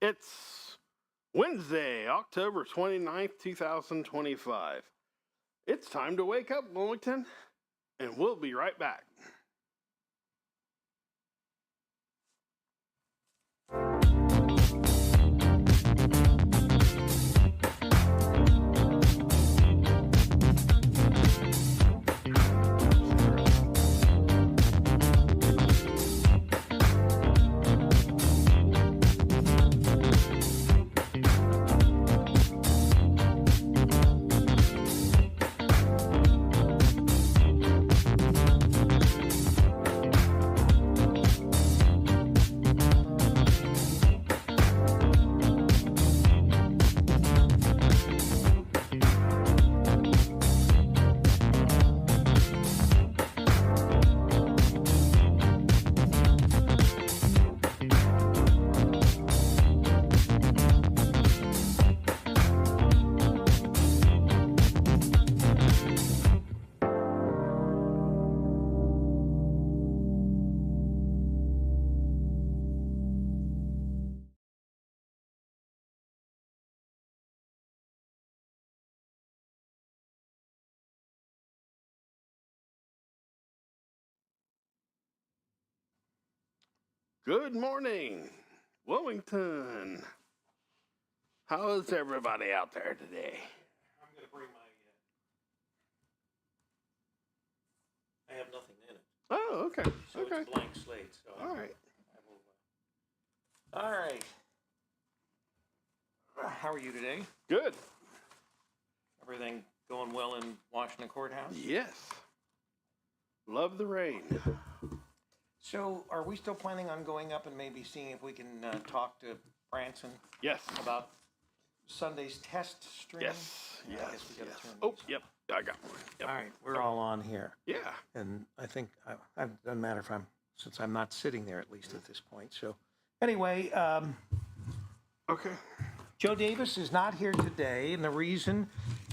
It's Wednesday, October 29th, 2025. It's time to wake up, Wilmington, and we'll be right back. Good morning, Wilmington. How is everybody out there today? I'm going to bring I have nothing in it. Oh, okay. So okay. It's a blank slate. So All right. All right. How are you today? Good. Everything going well in Washington Courthouse? Yes. Love the rain. So are we still planning on going up and maybe seeing if we can talk to Branson Yes. about Sunday's test stream? Yes. Yeah, Yes. I guess we gotta yes. turn Oh, these yep. I got one. Yep. All right, we're all on here. Yeah. And I think it doesn't matter if since I'm not sitting there at least at this point. So anyway, Okay. Joe Davis is not here today, and the reason,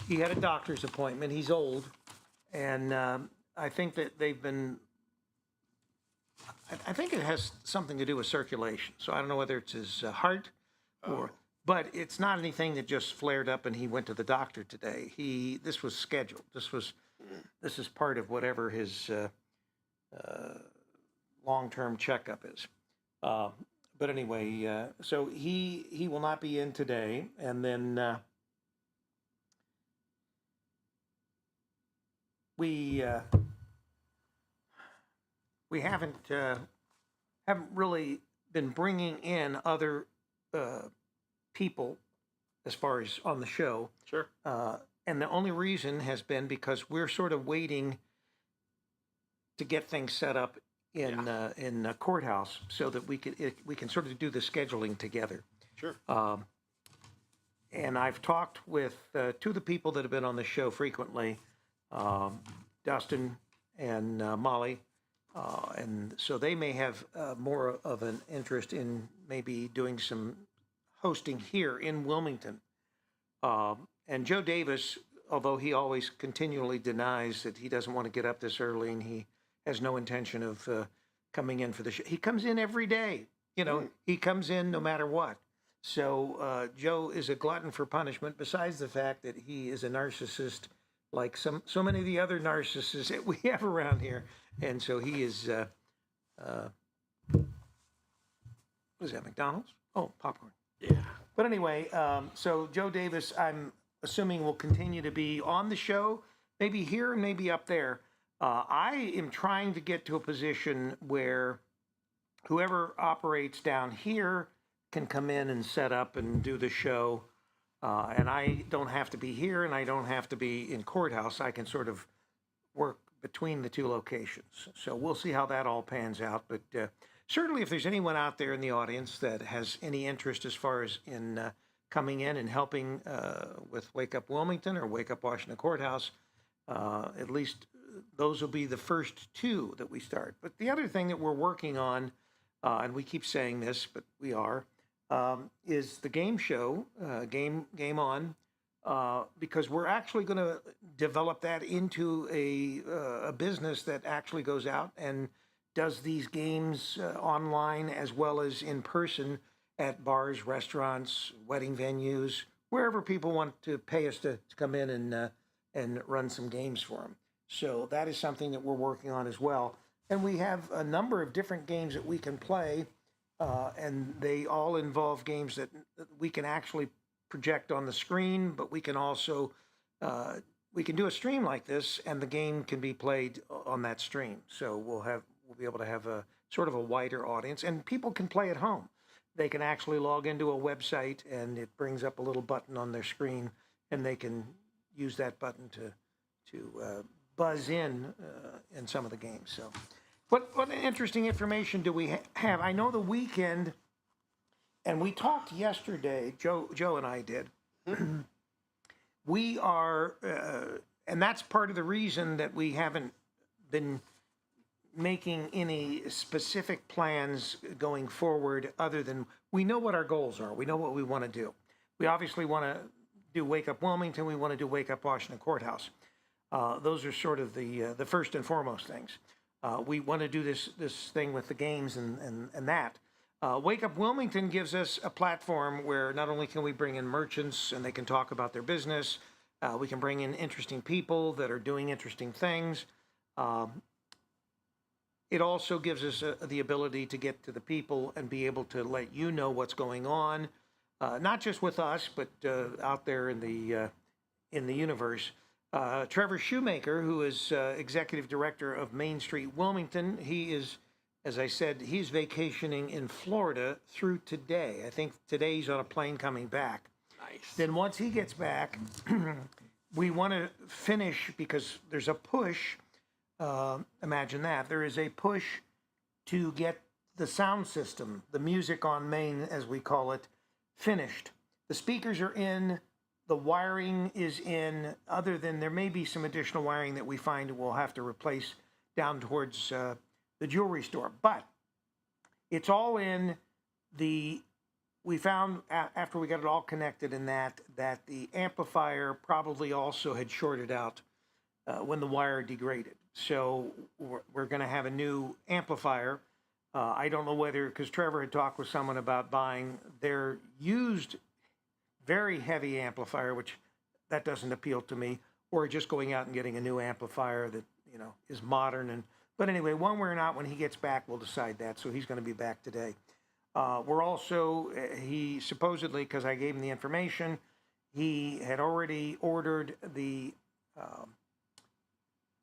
he had a doctor's appointment. He's old, and I think that they've been. I think it has something to do with circulation. So I don't know whether it's his heart, but it's not anything that just flared up and he went to the doctor today. This was scheduled. This is part of whatever his long-term checkup is. But anyway, so he will not be in today, and then we haven't really been bringing in other people as far as on the show. Sure. And the only reason has been because we're sort of waiting to get things set up in the courthouse so that we can sort of do the scheduling together. Sure. And I've talked with two of the people that have been on the show frequently, Dustin and Molly, and so they may have more of an interest in maybe doing some hosting here in Wilmington. And Joe Davis, although he always continually denies that he doesn't want to get up this early and he has no intention of coming in for the show. He comes in every day. He comes in no matter what. So Joe is a glutton for punishment, besides the fact that he is a narcissist like so many of the other narcissists that we have around here. And so he is, what is that, McDonald's? Oh, popcorn. Yeah. But anyway, so Joe Davis, I'm assuming will continue to be on the show, maybe here and maybe up there. I am trying to get to a position where whoever operates down here can come in and set up and do the show. And I don't have to be here and I don't have to be in courthouse. I can sort of work between the two locations. So we'll see how that all pans out. But certainly if there's anyone out there in the audience that has any interest as far as in coming in and helping with Wake Up Wilmington or Wake Up Washington Courthouse, at least those will be the first two that we start. But the other thing that we're working on, and we keep saying this, but we are, is the game show, Game On, because we're actually going to develop that into a business that actually goes out and does these games online as well as in person at bars, restaurants, wedding venues, wherever people want to pay us to come in and run some games for them. So that is something that we're working on as well. And we have a number of different games that we can play, and they all involve games that we can actually project on the screen, but we can also we can do a stream like this, and the game can be played on that stream. So we'll be able to have a sort of a wider audience, and people can play at home. They can actually log into a website, and it brings up a little button on their screen, and they can use that button to buzz in some of the games. So, what interesting information do we have? I know the weekend, and we talked yesterday. Joe and I did. We are, and that's part of the reason that we haven't been making any specific plans going forward, other than we know what our goals are. We know what we want to do. We obviously want to do Wake Up Wilmington. We want to do Wake Up Washington Courthouse. Those are sort of the first and foremost things. We want to do this thing with the games and that. Wake Up Wilmington gives us a platform where not only can we bring in merchants and they can talk about their business, we can bring in interesting people that are doing interesting things. It also gives us the ability to get to the people and be able to let you know what's going on, not just with us, but out there in the universe. Trevor Shoemaker, who is executive director of Main Street Wilmington, he is, as I said, he's vacationing in Florida through today. I think today he's on a plane coming back. Nice. Then once he gets back, we want to finish, because there's a push. Imagine that. There is a push to get the sound system, the music on Main, as we call it, finished. The speakers are in, the wiring is in, other than there may be some additional wiring that we find we'll have to replace down towards the jewelry store. But it's all in. We found after we got it all connected in that the amplifier probably also had shorted out when the wire degraded. So we're going to have a new amplifier. I don't know whether, because Trevor had talked with someone about buying their used very heavy amplifier, which that doesn't appeal to me, or just going out and getting a new amplifier that, you know, is modern. But anyway, one way or not, when he gets back, we'll decide that. So he's going to be back today. We're also, he supposedly, because I gave him the information, he had already ordered the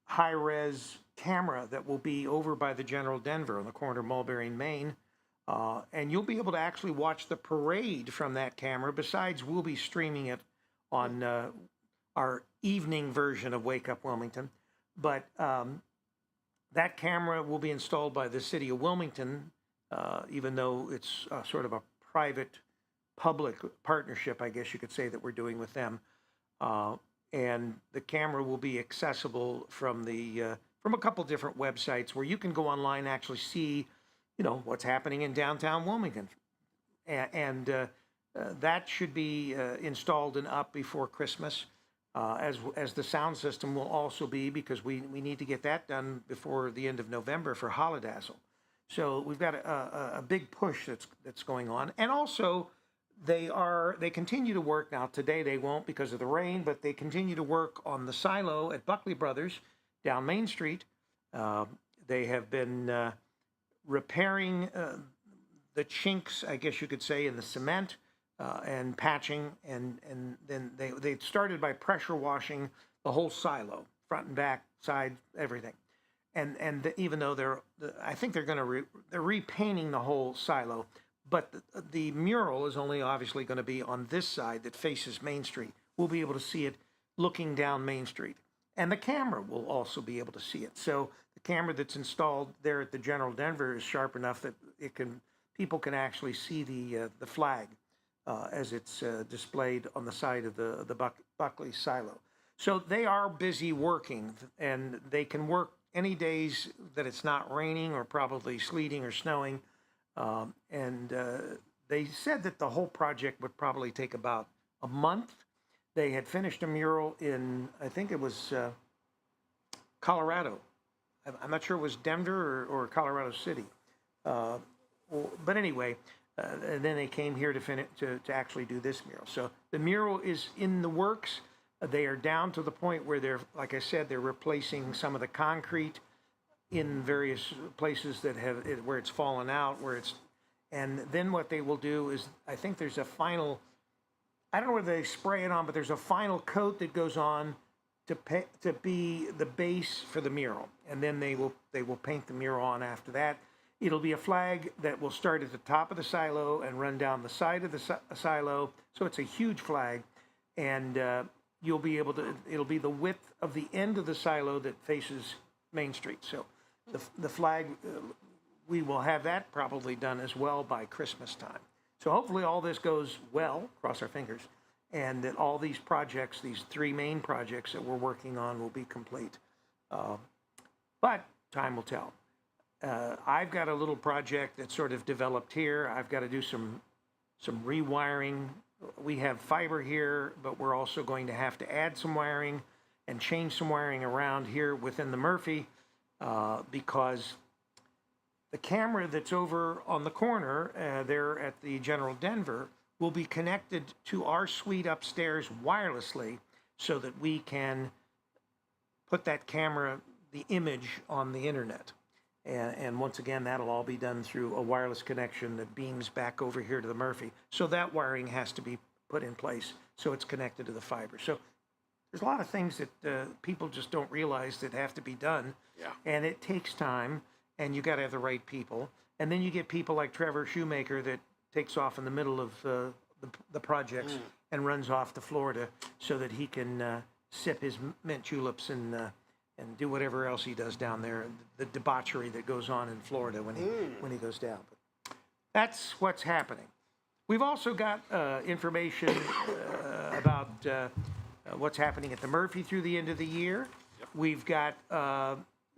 high-res camera that will be over by the General Denver on the corner of Mulberry and Main. And you'll be able to actually watch the parade from that camera. Besides, we'll be streaming it on our evening version of Wake Up Wilmington. But that camera will be installed by the city of Wilmington, even though it's sort of a private-public partnership, I guess you could say, that we're doing with them. And the camera will be accessible from a couple different websites where you can go online and actually see, you know, what's happening in downtown Wilmington. And that should be installed and up before Christmas, as the sound system will also be, because we need to get that done before the end of November for Holidazzle. So we've got a big push that's going on. And also, they continue to work. Now today they won't because of the rain, but they continue to work on the silo at Buckley Brothers down Main Street. They have been repairing the chinks, I guess you could say, in the cement, and patching, and then they started by pressure washing the whole silo, front and back, side, everything. And even though I think they're repainting the whole silo, but the mural is only obviously going to be on this side that faces Main Street. We'll be able to see it looking down Main Street. And the camera will also be able to see it. So the camera that's installed there at the General Denver is sharp enough that people can actually see the flag as it's displayed on the side of the Buckley silo. So they are busy working, and they can work any days that it's not raining or probably sleeting or snowing. They said that the whole project would probably take about a month. They had finished a mural in, I think it was Colorado. I'm not sure it was Denver or Colorado City. But anyway, and then they came here to actually do this mural. So the mural is in the works. They are down to the point where they're, like I said, they're replacing some of the concrete in various places that have where it's fallen out, and then what they will do is, I think there's a final, I don't know whether they spray it on, but there's a final coat that goes on to be the base for the mural, and then they will paint the mural on after that. It'll be a flag that will start at the top of the silo and run down the side of the silo, so it's a huge flag, and you'll be able to, it'll be the width of the end of the silo that faces Main Street. So the flag, we will have that probably done as well by Christmas time. So hopefully all this goes well, cross our fingers, and that all these projects, these three main projects that we're working on, will be complete. But time will tell. I've got a little project that's sort of developed here. I've got to do some rewiring. We have fiber here, but we're also going to have to add some wiring and change some wiring around here within the Murphy, because the camera that's over on the corner there at the General Denver will be connected to our suite upstairs wirelessly, so that we can put that camera, the image, on the internet. And once again, that'll all be done through a wireless connection that beams back over here to the Murphy. So that wiring has to be put in place so it's connected to the fiber. So there's a lot of things that people just don't realize that have to be done. Yeah. And it takes time, and you got to have the right people. And then you get people like Trevor Shoemaker that takes off in the middle of the projects and runs off to Florida so that he can sip his mint juleps and do whatever else he does down there, the debauchery that goes on in Florida when he goes down. But that's what's happening. We've also got information about what's happening at the Murphy through the end of the year. Yep. We've got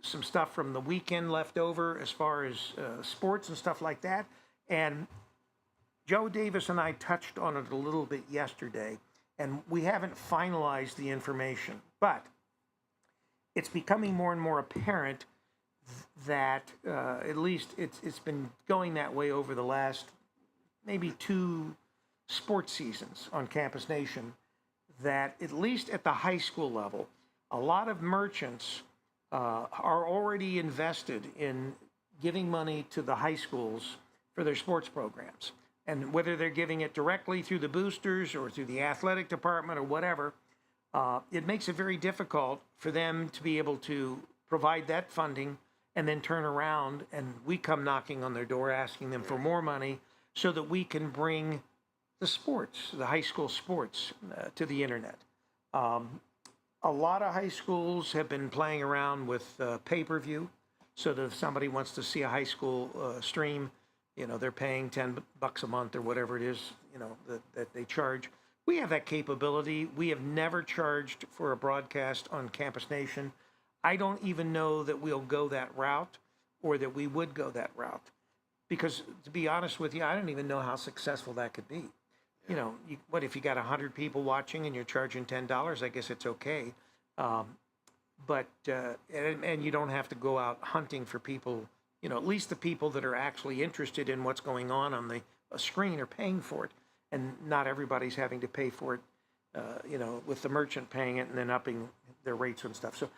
some stuff from the weekend left over as far as sports and stuff like that. And Joe Davis and I touched on it a little bit yesterday, and we haven't finalized the information, but it's becoming more and more apparent that, at least it's been going that way over the last maybe 2 sports seasons on Campus Nation, that at least at the high school level, a lot of merchants are already invested in giving money to the high schools for their sports programs. And whether they're giving it directly through the boosters or through the athletic department or whatever, it makes it very difficult for them to be able to provide that funding and then turn around and we come knocking on their door asking them for more money so that we can bring the sports, the high school sports, to the internet. A lot of high schools have been playing around with pay-per-view, so that if somebody wants to see a high school stream, they're paying $10 a month or whatever it is, that they charge. We have that capability. We have never charged for a broadcast on Campus Nation. I don't even know that we'll go that route or that we would go that route. Because to be honest with you, I don't even know how successful that could be. Yeah. What if you got 100 people watching and you're charging $10? I guess it's okay. But you don't have to go out hunting for people. At least the people that are actually interested in what's going on the screen are paying for it. And not everybody's having to pay for it, with the merchant paying it and then upping their rates and stuff. So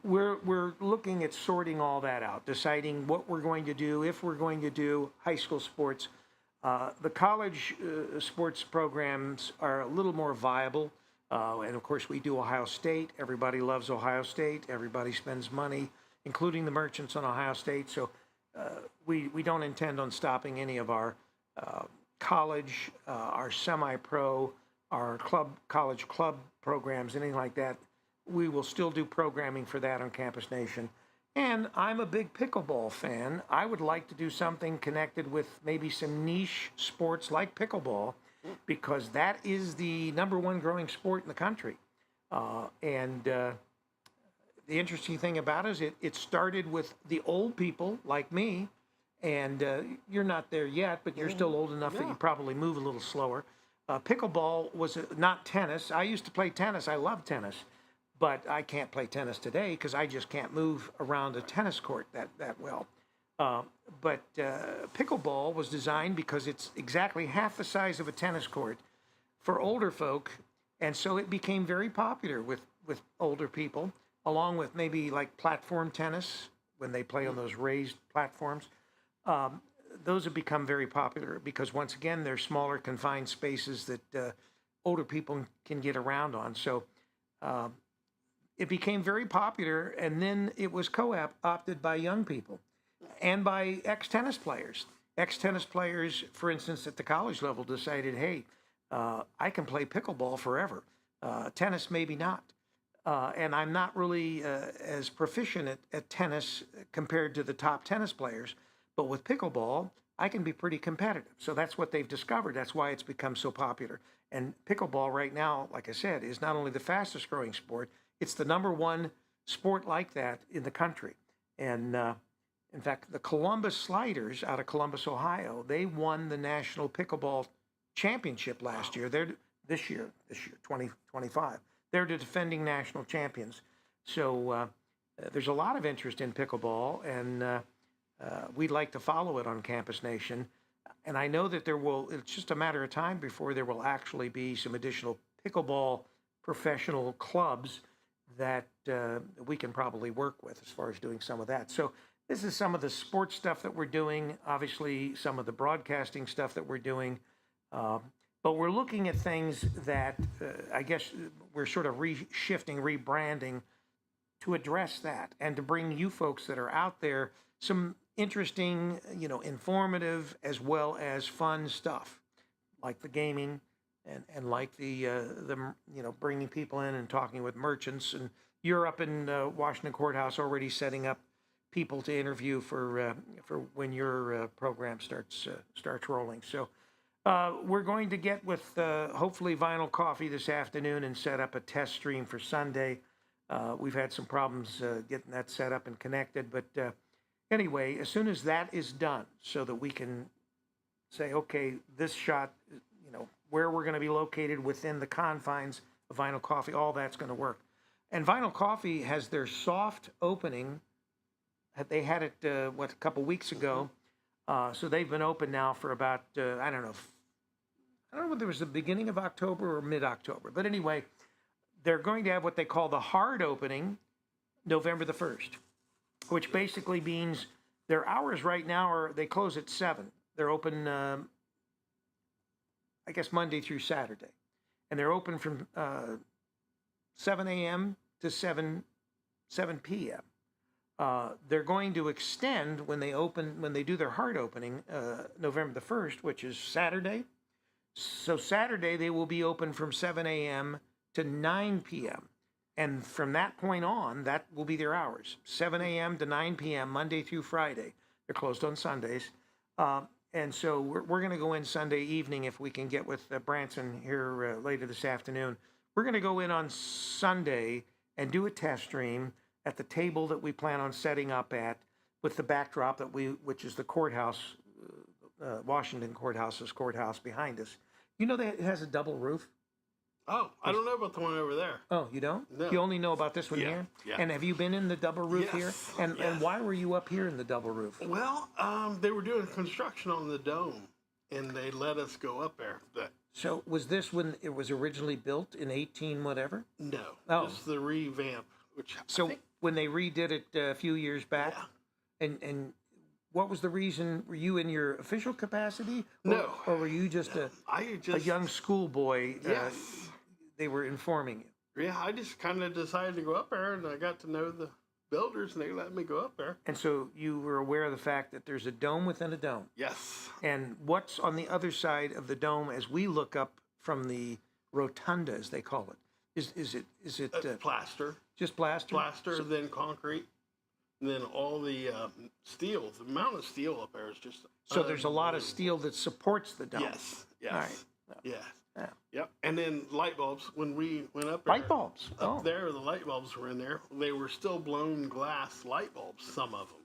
we're looking at sorting all that out, deciding what we're going to do, if we're going to do high school sports. The college sports programs are a little more viable. And of course, we do Ohio State. Everybody loves Ohio State. Everybody spends money, including the merchants on Ohio State. So we don't intend on stopping any of our college, our semi-pro, our college club programs, anything like that. We will still do programming for that on Campus Nation. And I'm a big pickleball fan. I would like to do something connected with maybe some niche sports like pickleball, because that is the #1 growing sport in the country. The interesting thing about it is it started with the old people like me, and you're not there yet, but you're still old enough that you probably move a little slower. Pickleball was not tennis. I used to play tennis. I love tennis. But I can't play tennis today because I just can't move around a tennis court that well. Uh, but pickleball was designed because it's exactly half the size of a tennis court for older folk, and so it became very popular with older people, along with maybe like platform tennis when they play on those raised platforms. Um, those have become very popular because once again they're smaller, confined spaces that older people can get around on. So um, it became very popular, and then it was co-opted by young people and by ex-tennis players. Ex-tennis players, for instance, at the college level, decided, hey, I can play pickleball forever. Tennis, maybe not. And I'm not really as proficient at tennis compared to the top tennis players. But with pickleball, I can be pretty competitive. So that's what they've discovered. That's why it's become so popular. And pickleball right now, like I said, is not only the fastest growing sport, it's the number one sport like that in the country. And in fact, the Columbus Sliders out of Columbus, Ohio, they won the National Pickleball Championship last year. They're this year, 2025. They're the defending national champions. So there's a lot of interest in pickleball, and we'd like to follow it on Campus Nation. And I know that it's just a matter of time before there will actually be some additional pickleball professional clubs that we can probably work with as far as doing some of that. So this is some of the sports stuff that we're doing, obviously some of the broadcasting stuff that we're doing. But we're looking at things that I guess we're sort of shifting, rebranding to address that and to bring you folks that are out there some interesting, informative as well as fun stuff like the gaming and like the bringing people in and talking with merchants. And you're up in Washington Courthouse already setting up people to interview for when your program starts rolling. So we're going to get with hopefully Vinyl Coffee this afternoon and set up a test stream for Sunday. We've had some problems getting that set up and connected, but anyway, as soon as that is done, so that we can say, okay, this shot, where we're going to be located within the confines of Vinyl Coffee, all that's going to work. And Vinyl Coffee has their soft opening. They had it, a couple weeks ago. So they've been open now for about, I don't know whether it was the beginning of October or mid-October. But anyway, they're going to have what they call the hard opening November the 1st, which basically means their hours right now they close at 7. They're open, I guess, Monday through Saturday. And they're open from 7 a.m. to 7 p.m. They're going to extend when they do their hard opening, November the 1st, which is Saturday. So Saturday they will be open from 7 a.m. to 9 p.m. And from that point on, that will be their hours, 7 a.m. to 9 p.m., Monday through Friday. They're closed on Sundays. And so we're going to go in Sunday evening if we can get with Branson here later this afternoon. We're going to go in on Sunday and do a test stream at the table that we plan on setting up at with the backdrop which is the courthouse, Washington Courthouse's courthouse behind us. You know that it has a double roof? Oh, I don't know about the one over there. Oh, you don't? No. You only know about this one here? Yeah. And have you been in the double roof here? And why were you up here in the double roof? Well, they were doing construction on the dome, and they let us go up there. So was this when it was originally built in 18 whatever? No, just the revamp. When they redid it a few years back? Yeah. And what was the reason? Were you in your official capacity? No. Or were you just a young schoolboy? Yes. They were informing you. Yeah, I just kind of decided to go up there, and I got to know the builders, and they let me go up there. And so you were aware of the fact that there's a dome within a dome. Yes. And what's on the other side of the dome as we look up from the rotunda, as they call it? Is it plaster? Just plaster? Plaster, then concrete, and then all the steel. The amount of steel up there is just so there's a lot of steel that supports the dome. Yes. All right. Yeah. Yeah. Yep. And then light bulbs. When we went up there, light bulbs. Up there, the light bulbs were in there. They were still blown glass light bulbs. Some of them.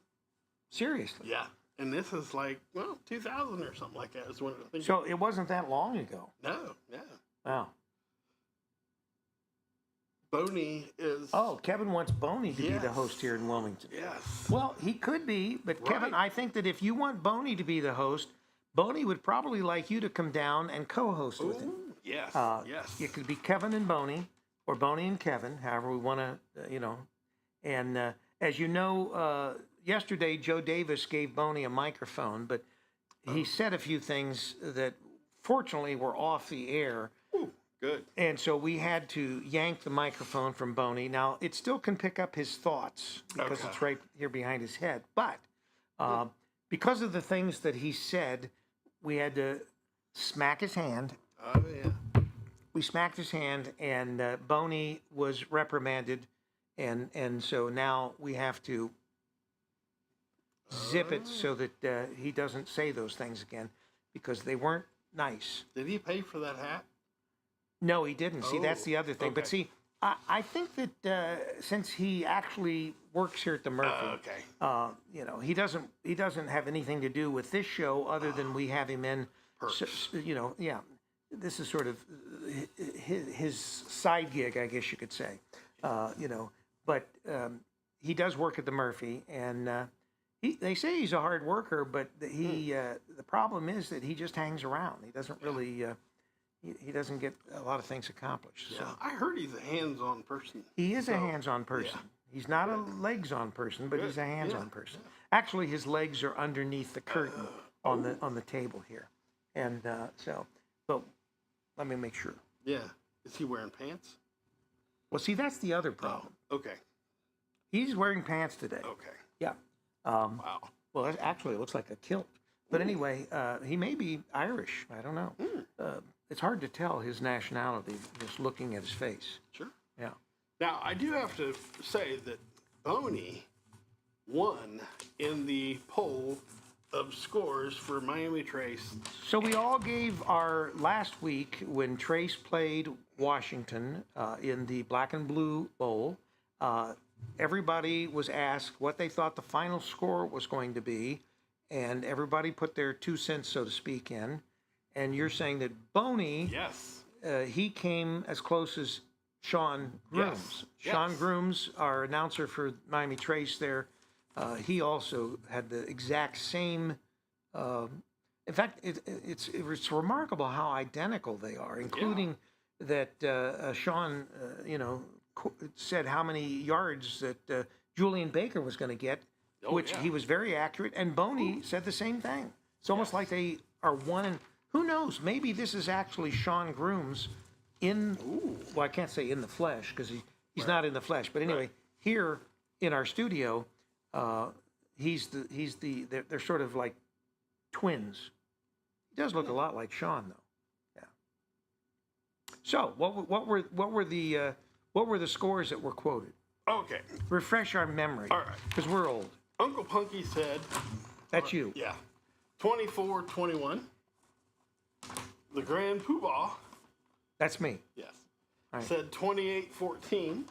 Seriously. Yeah. And this is like 2000 or something like that. Is when I think. So it wasn't that long ago. No. Yeah. Wow. Boney is. Oh, Kevin wants Boney to be the Yes. host here in Wilmington. Yes. Well, he could be, but Kevin, Right. I think that if you want Boney to be the host, Boney would probably like you to come down and co-host with him. Ooh, yes. Yes. It could be Kevin and Boney, or Boney and Kevin, however we want to, And as you know, yesterday Joe Davis gave Boney a microphone, but he said a few things that fortunately were off the air. Ooh, good. And so we had to yank the microphone from Boney. Now, it still can pick up his thoughts because Okay. it's right here behind his head. But because of the things that he said, we had to smack his hand. Oh yeah. We smacked his hand, and Boney was reprimanded. And so now we have to zip it so that he doesn't say those things again because they weren't nice. Did he pay for that hat? No, he didn't. See, that's Oh, the other thing. But okay. see, I think that since he actually works here at the Murphy, Okay. he doesn't have anything to do with this show other than we have him in. Perks. Yeah, this is sort of his side gig, I guess you could say. But he does work at the Murphy, and they say he's a hard worker, but the problem is that he just hangs around. He doesn't really. He doesn't get a lot of things accomplished. Yeah. So I heard he's a hands-on person. he is a So, hands-on person. He's not a legs-on person, but he's a hands-on Yeah. person. Actually, his legs are underneath the curtain on the table here, and but let me make sure. Yeah. Is he wearing pants? Well, see, that's the other problem. Okay. He's wearing pants today. Okay. Yeah. Wow. Well, actually, it looks like a kilt. But anyway, he may be Irish. I don't know. It's hard to tell his nationality just looking at his face. Sure. Yeah. Now, I do have to say that Boney won in the poll of scores for Miami Trace. So we all gave our last week when Trace played Washington in the Black and Blue Bowl. Everybody was asked what they thought the final score was going to be, and everybody put their 2 cents, so to speak, in. And you're saying that Boney, Yes. he came as close as Sean Grooms. Yes. Sean Grooms, our announcer for Miami Trace there, he also had the exact same. In fact, it's remarkable how identical they are, including that Sean, said how many yards that Julian Baker was going to get, which he was very accurate. And Boney said the same thing. It's almost like they are one. And who knows? Maybe this is actually Sean Grooms in. Well, I can't say in the flesh because he's not in the flesh. But anyway, here in our studio, they're sort of like twins. He does look a lot like Sean, though. Yeah. So what were the scores that were quoted? Okay. Refresh our memory. All right. Because we're old. Uncle Punky said, That's you. yeah, 24-21. The Grand Poobah, That's me. yes, Right. said 28-14.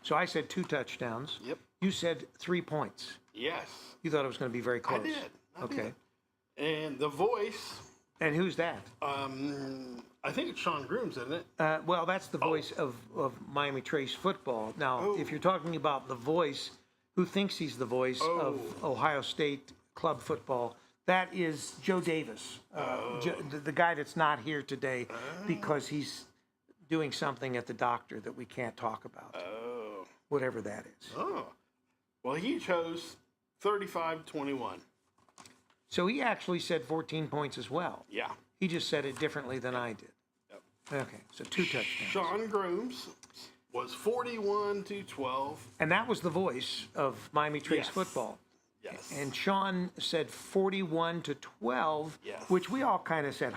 So I said 2 touchdowns. Yep. You said 3 points. Yes. You thought it was going to be very I close. did. Okay. And The Voice, And who's that? I think it's Sean Grooms, isn't it? Well, that's the voice of Miami Trace football. Now, if you're talking about the voice, who thinks he's the voice of Ohio State club football, that is Joe Davis, the guy that's not here today because he's doing something at the doctor that we can't talk about, Oh. whatever that is. Oh. Well, he chose 35-21. So he actually said 14 points as well. Yeah. He just said it differently than I did. Yep. Okay, so 2 touchdowns. Sean Grooms was 41-12. And that was the voice of Miami Trace Yes. football. Yes. And Sean said 41-12, Yes. which we all kind of said,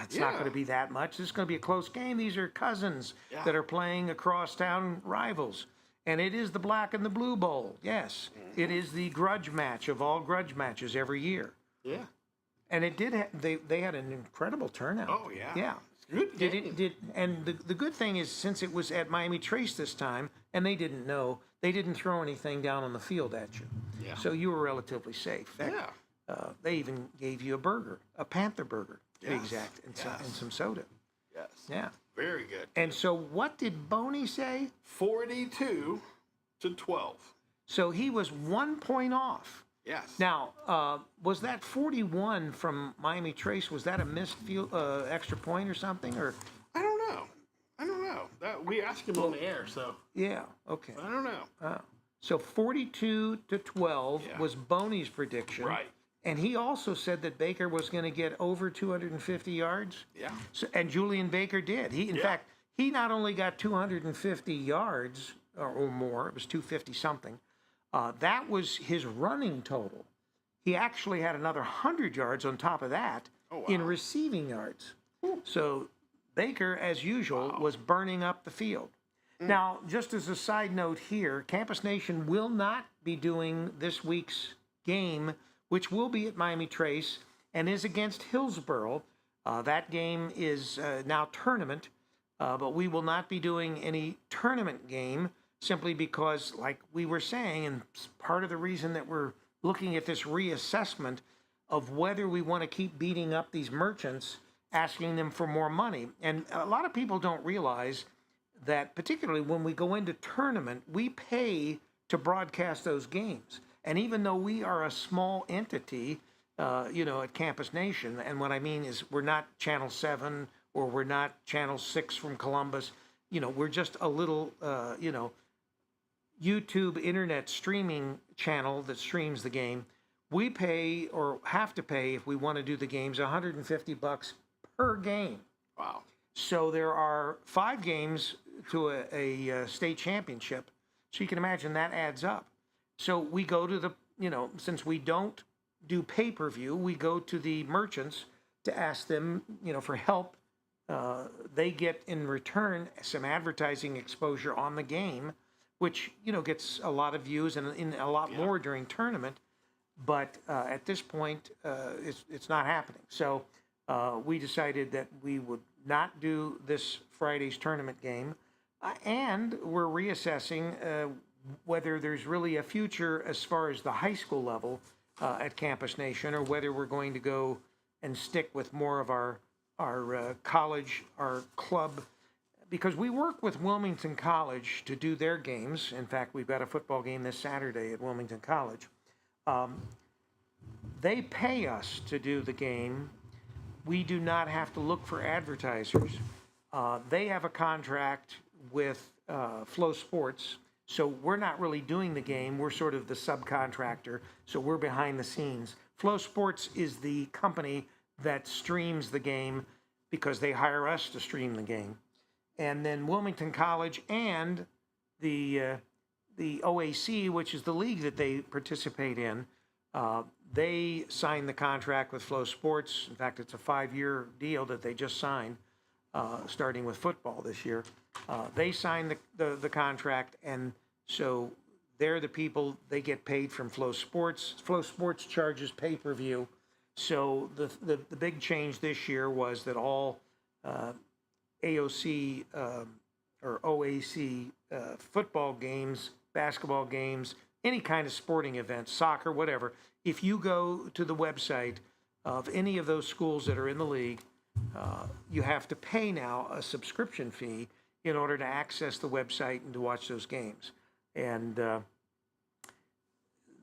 it's not Yeah. going to be that much. This is going to be a close game. These are cousins Yeah. that are playing across town rivals. And it is the Black and the Blue Bowl. Yes. It is the grudge match of all grudge matches every year. Yeah. And it did. They had an incredible turnout. Oh, yeah. Yeah. Good game. And the good thing is, since it was at Miami Trace this time, and they didn't know, they didn't throw anything down on the field at you. Yeah. So you were relatively safe. In fact, They even gave you a burger, a Panther burger, to be Yes. exact, and Yes. some soda. Yes. Yeah. Very good. And so what did Boney say? 42 to 12. So he was 1 point off. Yes. Now, was that 41 from Miami Trace? Was that a missed extra point or something? Or I don't know. We asked him on the air, so yeah, okay. I don't know. So 42 to 12 Yeah. was Boney's prediction. Right. And he also said that Baker was going to get over 250 yards. Yeah. So, and Julian Baker did. In fact, he not only got 250 yards or more, it was 250 something. That was his running total. He actually had another 100 yards on top of that in receiving yards. So Baker, as usual, was burning up the field. Now, just as a side note here, Campus Nation will not be doing this week's game, which will be at Miami Trace and is against Hillsborough. That game is now tournament, but we will not be doing any tournament game simply because, like we were saying, and part of the reason that we're looking at this reassessment of whether we want to keep beating up these merchants, asking them for more money. And a lot of people don't realize that, particularly when we go into tournament, we pay to broadcast those games. And even though we are a small entity, at Campus Nation, and what I mean is we're not Channel 7 or we're not Channel 6 from Columbus, we're just a little, YouTube internet streaming channel that streams the game. We pay, or have to pay if we want to do the games, $150 per game. Wow. So there are 5 games to a state championship. So you can imagine that adds up. So we go to the, since we don't do pay-per-view, we go to the merchants to ask them, for help. They get in return some advertising exposure on the game, which, gets a lot of views and a lot more during tournament. But at this point, it's not happening. So we decided that we would not do this Friday's tournament game. And we're reassessing whether there's really a future as far as the high school level at Campus Nation, or whether we're going to go and stick with more of our college, our club, because we work with Wilmington College to do their games. In fact, we've got a football game this Saturday at Wilmington College. They pay us to do the game. We do not have to look for advertisers. They have a contract with Flow Sports, so we're not really doing the game. We're sort of the subcontractor, so we're behind the scenes. Flow Sports is the company that streams the game because they hire us to stream the game. And then Wilmington College and the OAC, which is the league that they participate in, they signed the contract with Flow Sports. In fact, it's a 5-year deal that they just signed, starting with football this year. They signed the contract, and so they're the people, they get paid from Flow Sports. Flow Sports charges pay-per-view. So the big change this year was that all AOC or OAC football games, basketball games, any kind of sporting event, soccer, whatever, if you go to the website of any of those schools that are in the league, you have to pay now a subscription fee in order to access the website and to watch those games. And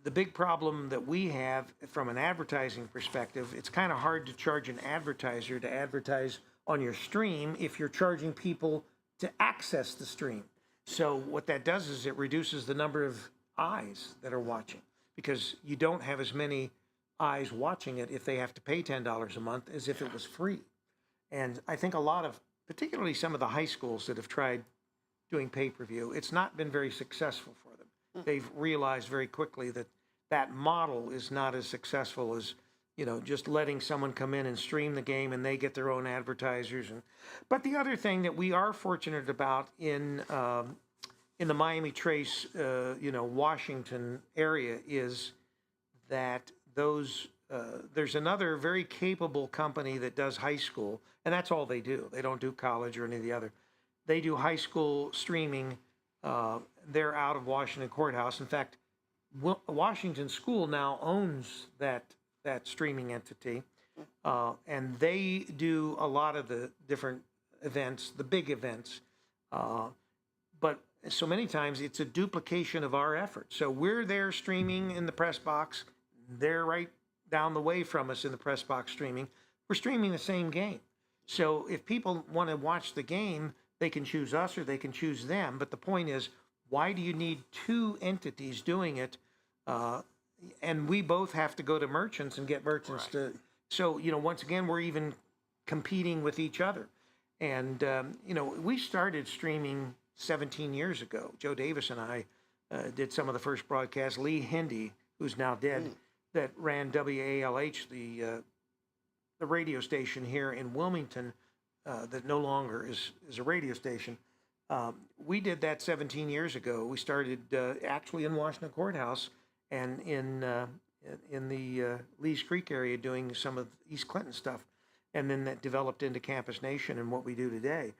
the big problem that we have from an advertising perspective, it's kind of hard to charge an advertiser to advertise on your stream if you're charging people to access the stream. So what that does is it reduces the number of eyes that are watching, because you don't have as many eyes watching it if they have to pay $10 a month as if it was free. And I think a lot of, particularly some of the high schools that have tried doing pay-per-view, it's not been very successful for them. They've realized very quickly that that model is not as successful as, just letting someone come in and stream the game and they get their own advertisers. But the other thing that we are fortunate about in the Miami Trace, Washington area is that there's another very capable company that does high school, and that's all they do. They don't do college or any of the other. They do high school streaming. They're out of Washington Courthouse. In fact, Washington School now owns that streaming entity, and they do a lot of the different events, the big events. But so many times it's a duplication of our effort. So we're there streaming in the press box. They're right down the way from us in the press box streaming. We're streaming the same game. So if people want to watch the game, they can choose us or they can choose them. But the point is, why do you need two entities doing it? And we both have to go to merchants and get merchants to. So, once again, we're even competing with each other. And, we started streaming 17 years ago. Joe Davis and I did some of the first broadcasts. Lee Hindy, who's now dead, that ran WALH, the radio station here in Wilmington, that no longer is a radio station. We did that 17 years ago. We started actually in Washington Courthouse and in the Lees Creek area doing some of East Clinton stuff. And then that developed into Campus Nation and what we do today.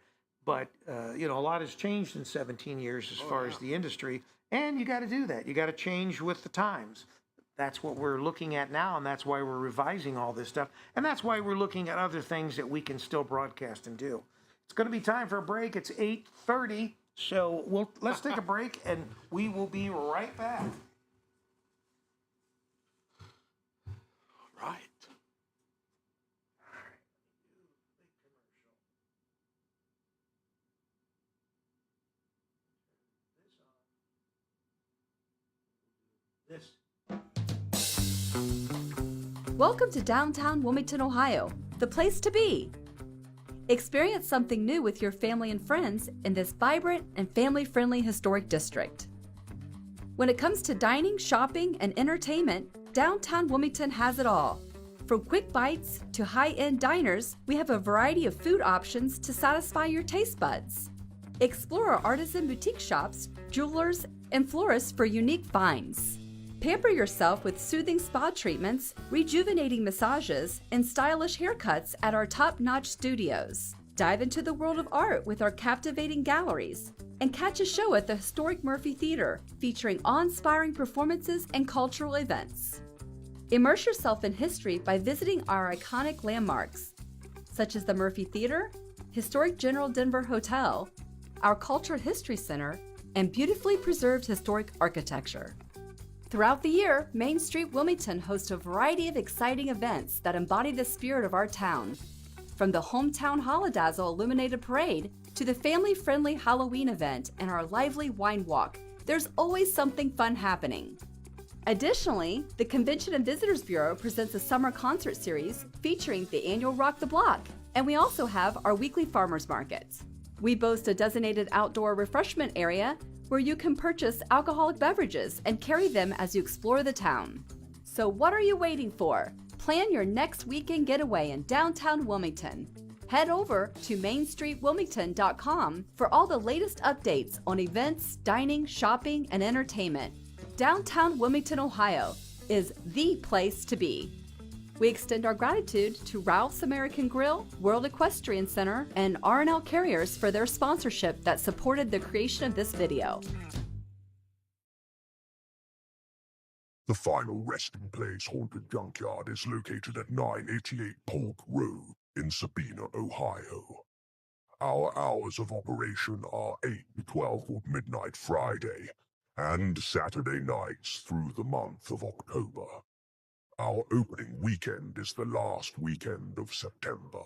But, a lot has changed in 17 years as far as the industry. And you got to do that. You got to change with the times. That's what we're looking at now, and that's why we're revising all this stuff. And that's why we're looking at other things that we can still broadcast and do. It's going to be time for a break. It's 8:30, so let's take a break, and we will be right back. Right. Welcome to downtown Wilmington, Ohio, the place to be. Experience something new with your family and friends in this vibrant and family-friendly historic district. When it comes to dining, shopping, and entertainment, downtown Wilmington has it all. From quick bites to high-end diners, we have a variety of food options to satisfy your taste buds. Explore our artisan boutique shops, jewelers, and florists for unique finds. Pamper yourself with soothing spa treatments, rejuvenating massages, and stylish haircuts at our top-notch studios. Dive into the world of art with our captivating galleries. And catch a show at the historic Murphy Theater, featuring awe-inspiring performances and cultural events. Immerse yourself in history by visiting our iconic landmarks, such as the Murphy Theater, historic General Denver Hotel, our Cultural History Center, and beautifully preserved historic architecture. Throughout the year, Main Street Wilmington hosts a variety of exciting events that embody the spirit of our town. From the Hometown Holodazzle Illuminated Parade to the family-friendly Halloween event and our lively wine walk, there's always something fun happening. Additionally, the Convention and Visitors Bureau presents a summer concert series featuring the annual Rock the Block, and we also have our weekly farmers markets. We boast a designated outdoor refreshment area where you can purchase alcoholic beverages and carry them as you explore the town. So what are you waiting for? Plan your next weekend getaway in downtown Wilmington. Head over to mainstreetwilmington.com for all the latest updates on events, dining, shopping, and entertainment. Downtown Wilmington, Ohio is the place to be. We extend our gratitude to Ralph's American Grill, World Equestrian Center, and R&L Carriers for their sponsorship that supported the creation of this video. The final resting place haunted junkyard is located at 988 Polk Road in Sabina, Ohio. Our hours of operation are 8 to 12 or midnight Friday and Saturday nights through the month of October. Our opening weekend is the last weekend of September.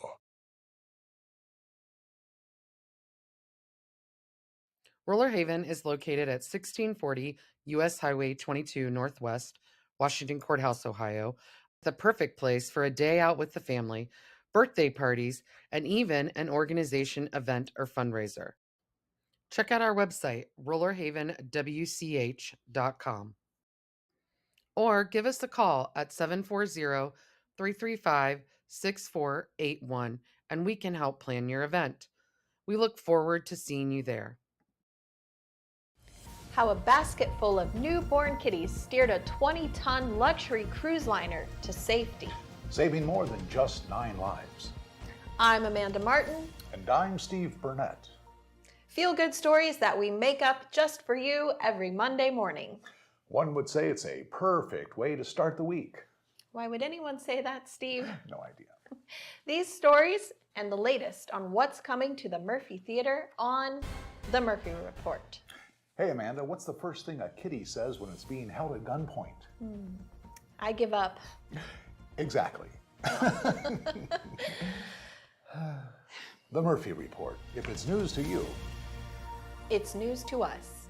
Roller Haven is located at 1640 U.S. Highway 22 Northwest, Washington Courthouse, Ohio, the perfect place for a day out with the family, birthday parties, and even an organization event or fundraiser. Check out our website, rollerhavenwch.com. Or give us a call at 740-335-6481 and we can help plan your event. We look forward to seeing you there. How a basket full of newborn kitties steered a 20-ton luxury cruise liner to safety. Saving more than just 9 lives. I'm Amanda Martin. And I'm Steve Burnett. Feel-good stories that we make up just for you every Monday morning. One would say it's a perfect way to start the week. Why would anyone say that, Steve? No idea. These stories and the latest on what's coming to the Murphy Theater on The Murphy Report. Hey, Amanda, what's the first thing a kitty says when it's being held at gunpoint? I give up. Exactly. The Murphy Report. If it's news to you, It's news to us.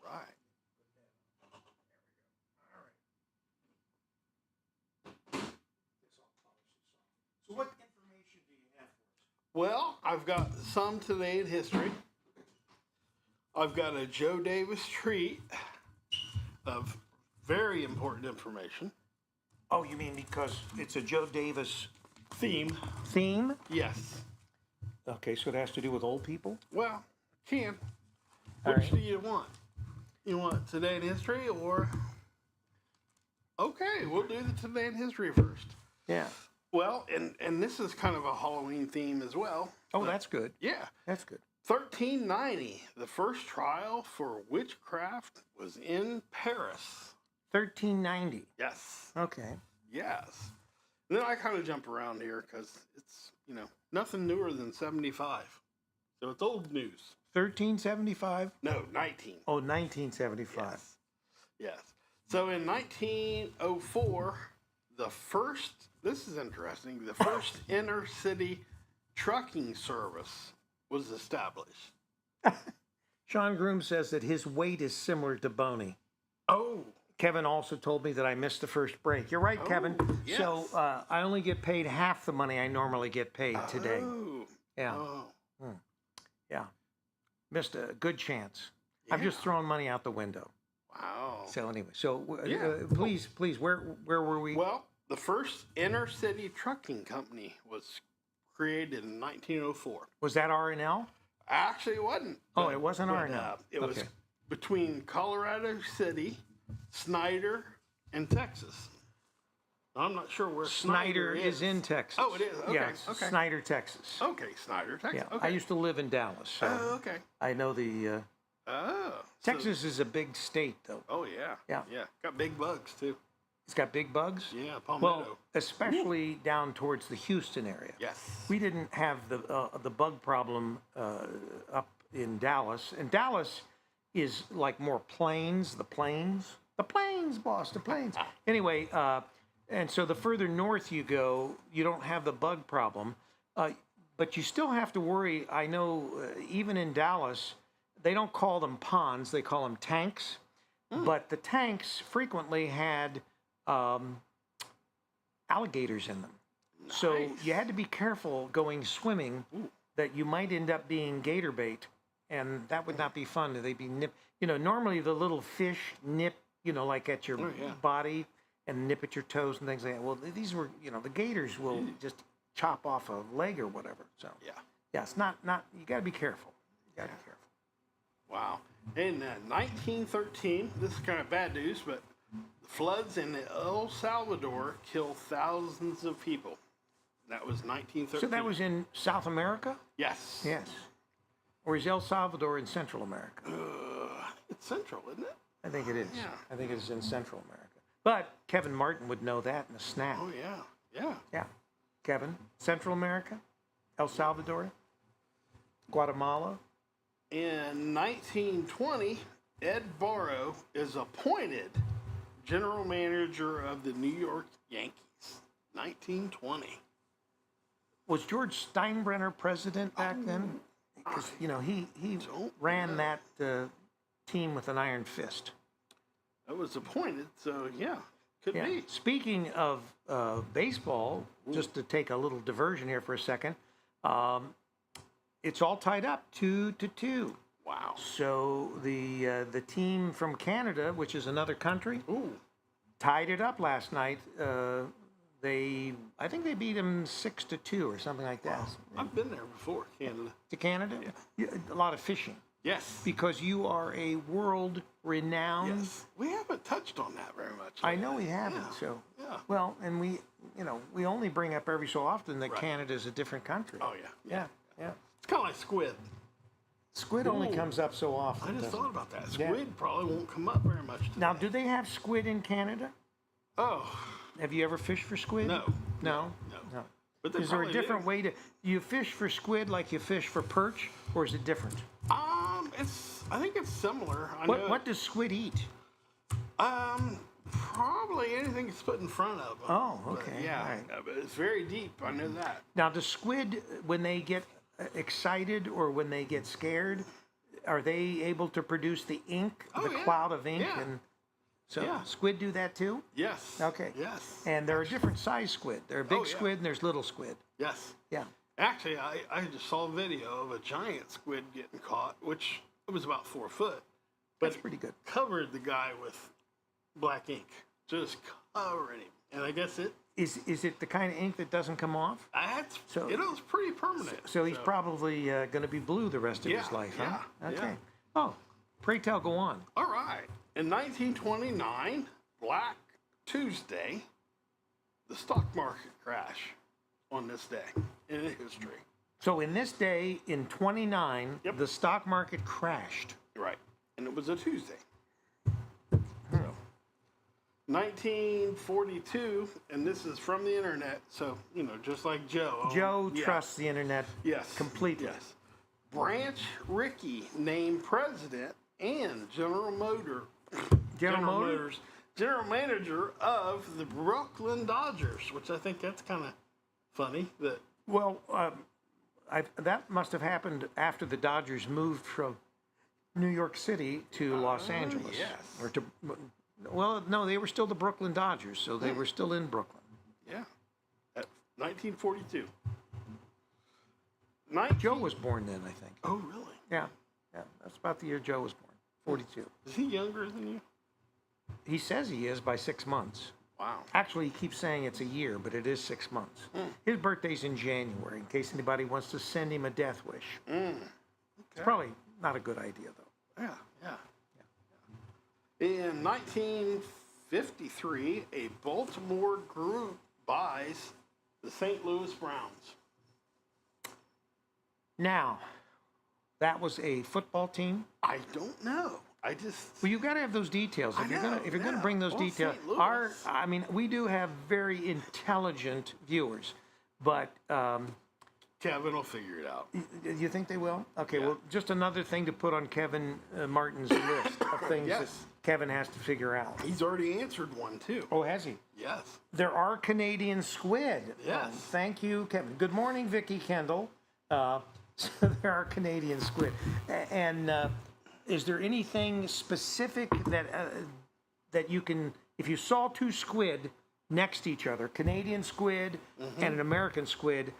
Right. So what information do you have for us? Well, I've got some today in history. I've got a Joe Davis treat of very important information. Oh, you mean because it's a Joe Davis Theme, theme? yes. Okay, so it has to do with old people? Well, Ken, All which right. do you want? You want today in history or? Okay, we'll do the today in history first. Yeah. Well, and this is kind of a Halloween theme as well. Oh, that's good. Yeah. That's good. 1390, the first trial for witchcraft was in Paris. 1390. Yes. Okay. Yes. And then I kind of jump around here because it's, nothing newer than 75. So it's old news. 1375? No, 19. Oh, 1975. Yes. Yes. So in 1904, this is interesting, the first inner city trucking service was established. Sean Groom says that his weight is similar to Boney. Oh, Kevin also told me that I missed the first break. You're right, Kevin. yes. So I only get paid half the money I normally get paid today. Oh. Yeah. Oh. Yeah. Missed a good chance. I'm Yeah. just throwing money out the window. Wow. So anyway, so Yeah. please, where were we? Well, the first inner city trucking company was created in 1904. Was that R&L? Actually, it wasn't. Oh, it wasn't R&L. It was Okay. between Colorado City, Snyder, and Texas. I'm not sure where Snyder is in Texas. Oh, it is? Okay, Yes, okay. Snyder, Texas. Okay, Snyder, Texas. Yeah, Okay. I used to live in Dallas, so Oh, okay. I know the Oh. so- Texas is a big state, though. oh, yeah. Yeah. Yeah. Got big bugs, too. It's got big bugs. Yeah, palmetto. Well, especially down towards the Houston area. Yes. We didn't have the bug problem up in Dallas, and Dallas is like more plains. The plains, boss, the plains. Anyway, and so the further north you go, you don't have the bug problem, but you still have to worry. I know even in Dallas, they don't call them ponds; they call them tanks. But the tanks frequently had alligators in them. So you had to be careful going swimming that you might end up being gator bait, and that would not be fun. They'd be nip. Normally the little fish nip, like at your body and nip at your toes and things like that. Well, these were, the gators will just chop off a leg or whatever. So yeah, it's not. You got to be careful. You got to be careful. Wow. In 1913, this is kind of bad news, but the floods in El Salvador killed thousands of people. That was 1913. So that was in South America? Yes. Yes. Or is El Salvador in Central America? It's central, isn't it? I think it is. Yeah. I think it is in Central America. But Kevin Martin would know that in a snap. Oh, yeah. Yeah. Yeah. Kevin, Central America? El Salvador? Guatemala? In 1920, Ed Barrow is appointed general manager of the New York Yankees. 1920. Was George Steinbrenner president back then? Because, he ran that team with an iron fist. That was appointed, so yeah, could Yeah. be. Speaking of baseball, just to take a little diversion here for a second, it's all tied up 2-2. Wow. So the team from Canada, which is another country, Ooh. tied it up last night. I think they beat them 6-2 or something like that. I've been there before, Canada. To Canada, a lot of fishing Yes. because you are a world-renowned. Yes. We haven't touched on that very much. I know we haven't. Yeah. So Yeah. well, and we only bring up every so often that Right. Canada is a different country. Oh, yeah. Yeah. It's kind of like squid. Squid only Ooh. comes up so often. I just doesn't thought it? about that. Yeah. Squid probably won't come up very much today. Now, do they have squid in Canada? Oh, Have you ever fished for squid? no. No. No. But they Is there a probably different do. way to you fish for squid like you fish for perch, or is it different? I think it's similar. What does squid eat? Probably anything that's put in front of them. Oh, But okay, yeah, all right. but it's very deep. I know that. Now, does squid, when they get excited or when they get scared, are they able to produce the ink, Oh, the yeah. cloud of ink? Yeah. And so Yeah. squid do that too? Yes. Okay. Yes. And there are different size squid. There are big Oh, yeah. squid and there's little squid. Yes. Yeah. Actually, I just saw a video of a giant squid getting caught, which it was about 4 foot, but That's pretty good. covered the guy with black ink, just covering him. And I guess Is it the kind of ink that doesn't come off? it was pretty permanent. So he's probably going to be blue the rest of his Yeah, life, huh? yeah, Okay. yeah. Oh, pray tell, go on. All right. In 1929, Black Tuesday, the stock market crash on this day in history. So in this day, in 29, Yep. the stock market crashed. Right. And it was a Tuesday. So, 1942, and this is from the internet, so, just like Joe. Joe Yeah. trusts the internet Yes. completely. Yes. Branch Rickey named president and General Motors general manager of the Brooklyn Dodgers, which I think that's kind of funny that Well, that must have happened after the Dodgers moved from New York City to Los Angeles. yes. Or to, well, no, they were still the Brooklyn Dodgers, so they were still in Brooklyn. yeah, at 1942. Joe was born then, I think. Oh, really? Yeah, that's about the year Joe was born, 42. Is he younger than you? He says he is by 6 months. Wow. Actually, he keeps saying it's a year, but it is 6 months. His birthday's in January, in case anybody wants to send him a death wish. It's probably not a good idea, though. Yeah. In 1953, a Baltimore group buys the St. Louis Browns. Now, that was a football team. I don't know. I just Well, you got to have those details. I know, If you're gonna yeah. bring those Well, details, St. Louis. we do have very intelligent viewers, but Kevin will figure it out. you think they will? Okay. Yeah. Well, just another thing to put on Kevin Martin's list of things that Yes. Kevin has to figure out. He's already answered one too. Oh, has he? Yes. There are Canadian squid. Yes. Thank you, Kevin. Good morning, Vicky Kendall. So there are Canadian squid. And is there anything specific that you can, if you saw two squid next to each other, Canadian squid and an American squid,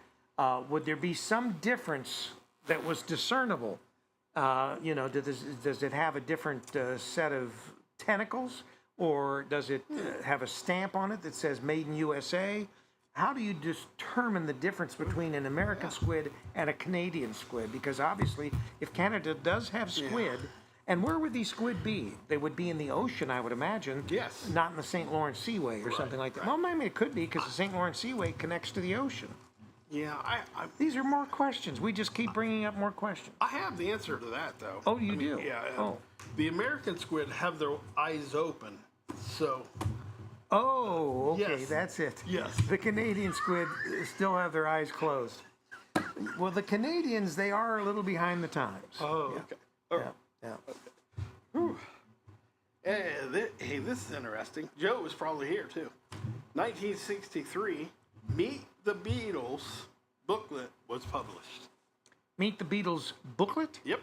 would there be some difference that was discernible? Does it have a different set of tentacles, or does it have a stamp on it that says "Made in USA"? How do you determine the difference between an American squid and a Canadian squid? Because obviously, if Canada does have squid, and where would these squid be? They would be in the ocean, I would imagine. Yes. Not in the St. Lawrence Seaway or something like that. right. Well, maybe it could be because the St. Lawrence Seaway connects to the ocean. Yeah, These are more questions. We just keep bringing up more questions. I have the answer to that though. Oh, you do? Yeah. Oh. The American squid have their eyes open, so Oh, okay, Yes. that's it. Yes. The Canadian squid still have their eyes closed. Well, the Canadians, they are a little behind the times. okay. All right. Yeah. Hey, this is interesting. Joe was probably here too. 1963, Meet the Beatles booklet was published. Meet the Beatles booklet? Yep.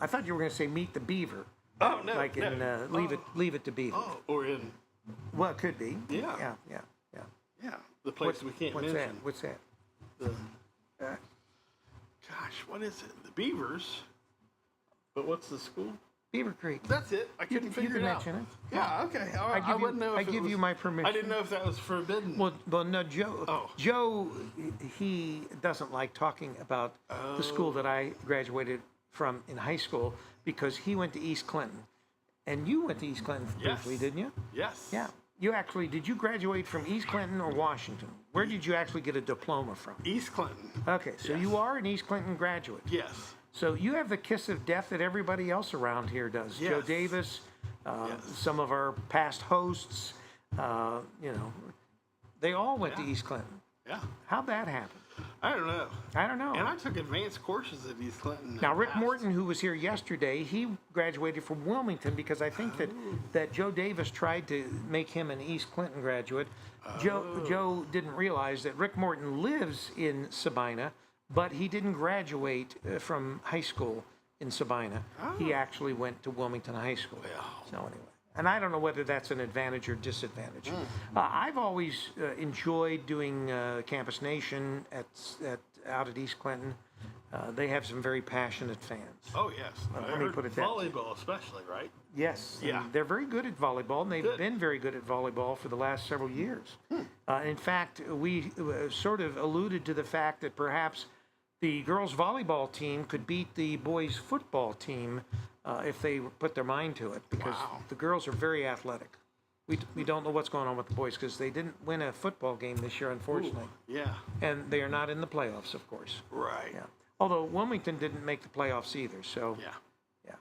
I thought you were going to say Meet the Beaver. Oh no. Like in no. Leave It to Beaver. Oh, or in Well, it could be. Yeah. Yeah. the place we can't What's mention. that? What's that? The gosh, what is it? The Beavers. But what's the school? Beaver Creek. That's it. I couldn't You figure can it out. mention it. Yeah, okay. I wouldn't know if I it give was, you my permission. I didn't know if that was forbidden. Well, no, Joe. Oh. Joe, he doesn't like talking about the school that I graduated from in high school because he went to East Clinton, and you went to East Clinton Yes. briefly, didn't you? Yes. Yeah. Did you graduate from East Clinton or Washington? Where did you actually get a diploma from? East Clinton. Okay, so Yes. you are an East Clinton graduate. Yes. So you have the kiss of death that everybody else around here does. Joe Yes. Davis, Yes. some of our past hosts, they all went to East Clinton. Yeah. How'd that happen? I don't know. I don't know. And I took advanced courses at East Clinton. Now, in Rick the past. Morton, who was here yesterday, he graduated from Wilmington because I think that Joe Davis tried to make him an East Clinton graduate. Joe didn't realize that Rick Morton lives in Sabina, but he didn't graduate from high school in Sabina. He actually went to Wilmington High School. So anyway, and I don't know whether that's an advantage or disadvantage. I've always enjoyed doing Campus Nation out at East Clinton. They have some very passionate fans. Oh, yes. Let me put it that way. Volleyball, especially, right? Yes. Yeah. And they're very good at volleyball, and they've Good. been very good at volleyball for the last several years. In fact, we sort of alluded to the fact that perhaps the girls' volleyball team could beat the boys' football team if they put their mind to it, because the girls are very athletic. We don't know what's going on with the boys because they didn't win a football game this year, unfortunately. Yeah. And they are not in the playoffs, of course. Right. Yeah. Although Wilmington didn't make the playoffs either, so Yeah.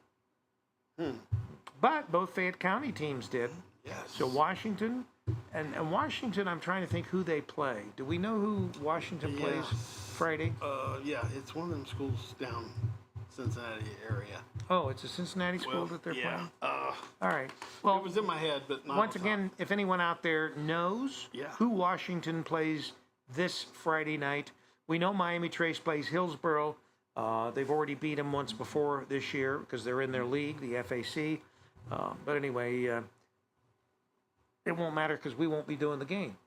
but both Fayette County teams did. Yes. So Washington and Washington, I'm trying to think who they play. Do we know who Washington plays Friday? Yeah, it's one of them schools down Cincinnati area. Oh, it's a Cincinnati school that they're playing. All right. Well, It was in my head, but not once off the top. again, if anyone out there knows Yeah. who Washington plays this Friday night, we know Miami Trace plays Hillsboro. They've already beat them once before this year because they're in their league, the FAC. But anyway, it won't matter because we won't be doing the game.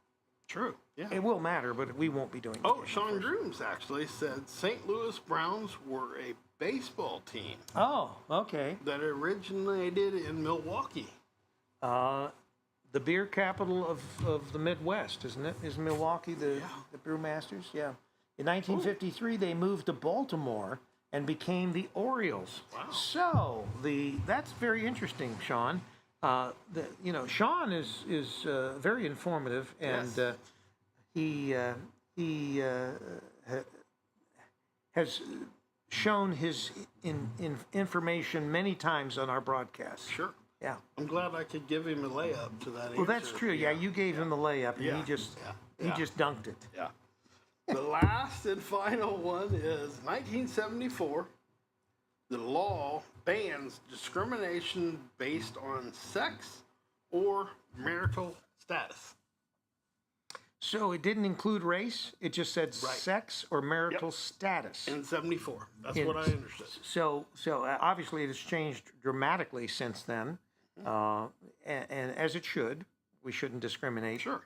True. Yeah. It will matter, but we won't be doing the Oh, game. Sean Grooms actually said St. Louis Browns were a baseball team Oh, okay. that originated in Milwaukee. The beer capital of the Midwest, isn't it? Is Milwaukee the Brewmasters? Yeah. In 1953, they moved to Baltimore and became the Orioles. Wow. So that's very interesting, Sean. Sean is very informative, and Yes. he has shown his information many times on our broadcast. Sure. Yeah. I'm glad I could give him a layup to that Well, that's answer. true. Yeah, you gave him the layup, and Yeah. he just Yeah. dunked it. Yeah. The last and final one is 1974. The law bans discrimination based on sex or marital status. So it didn't include race. It just said sex or marital status. In 74. That's In- what I understood. So obviously it has changed dramatically since then, and as it should. We shouldn't discriminate. Sure.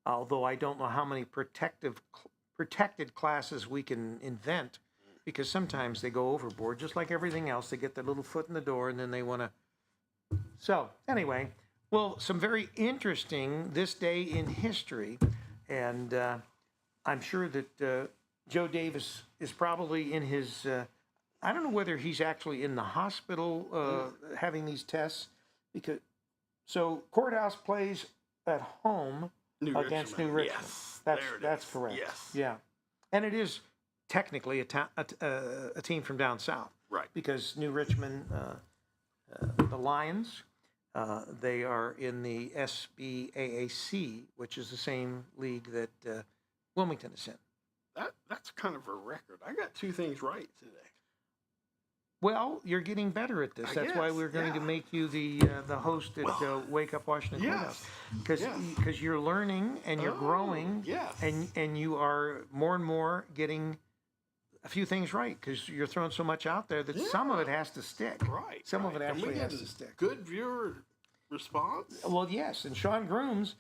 Although I don't know how many protected classes we can invent, because sometimes they go overboard. Just like everything else, they get their little foot in the door and then they want to. So anyway, well, some very interesting this day in history, and I'm sure that Joe Davis is probably in his. I don't know whether he's actually in the hospital having these tests, because Courthouse plays at home against New Richmond. Yes, that's there it that's is. correct. Yes. Yeah, and it is technically a team from down south, Right. because New Richmond, the Lions, they are in the SBAAC, which is the same league that Wilmington is in. That's kind of a record. I got 2 things right today. Well, you're getting better at this. I That's why guess, we're going to yeah. make you the host at Wake Up Washington Courthouse, Yes. because you're learning and you're growing, Yes. and you are more and more getting a few things right, because you're throwing so much out there that some of it has to stick. Right. Some of it right. And we actually had has a to stick. Good viewer response. Well, yes, and Sean Grooms,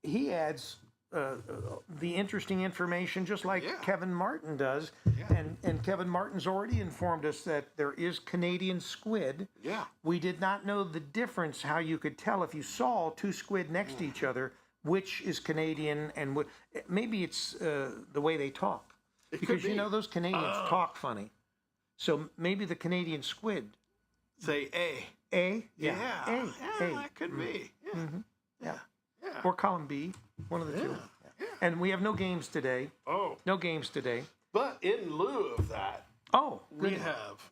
he adds the interesting information, just like Yeah. Kevin Martin does. Yeah. And Kevin Martin's already informed us that there is Canadian squid. Yeah. We did not know the difference, how you could tell if you saw two squid next to each other, which is Canadian and maybe it's the way they talk. It Because could you be. know those Canadians talk funny. So maybe the Canadian squid. Say A. A? Yeah. A. Yeah, A. that could be. Yeah. Yeah. Yeah. Or column B, one of the two. Yeah. And we have no games today. Oh. No games today. But in lieu of that, Oh, we good. have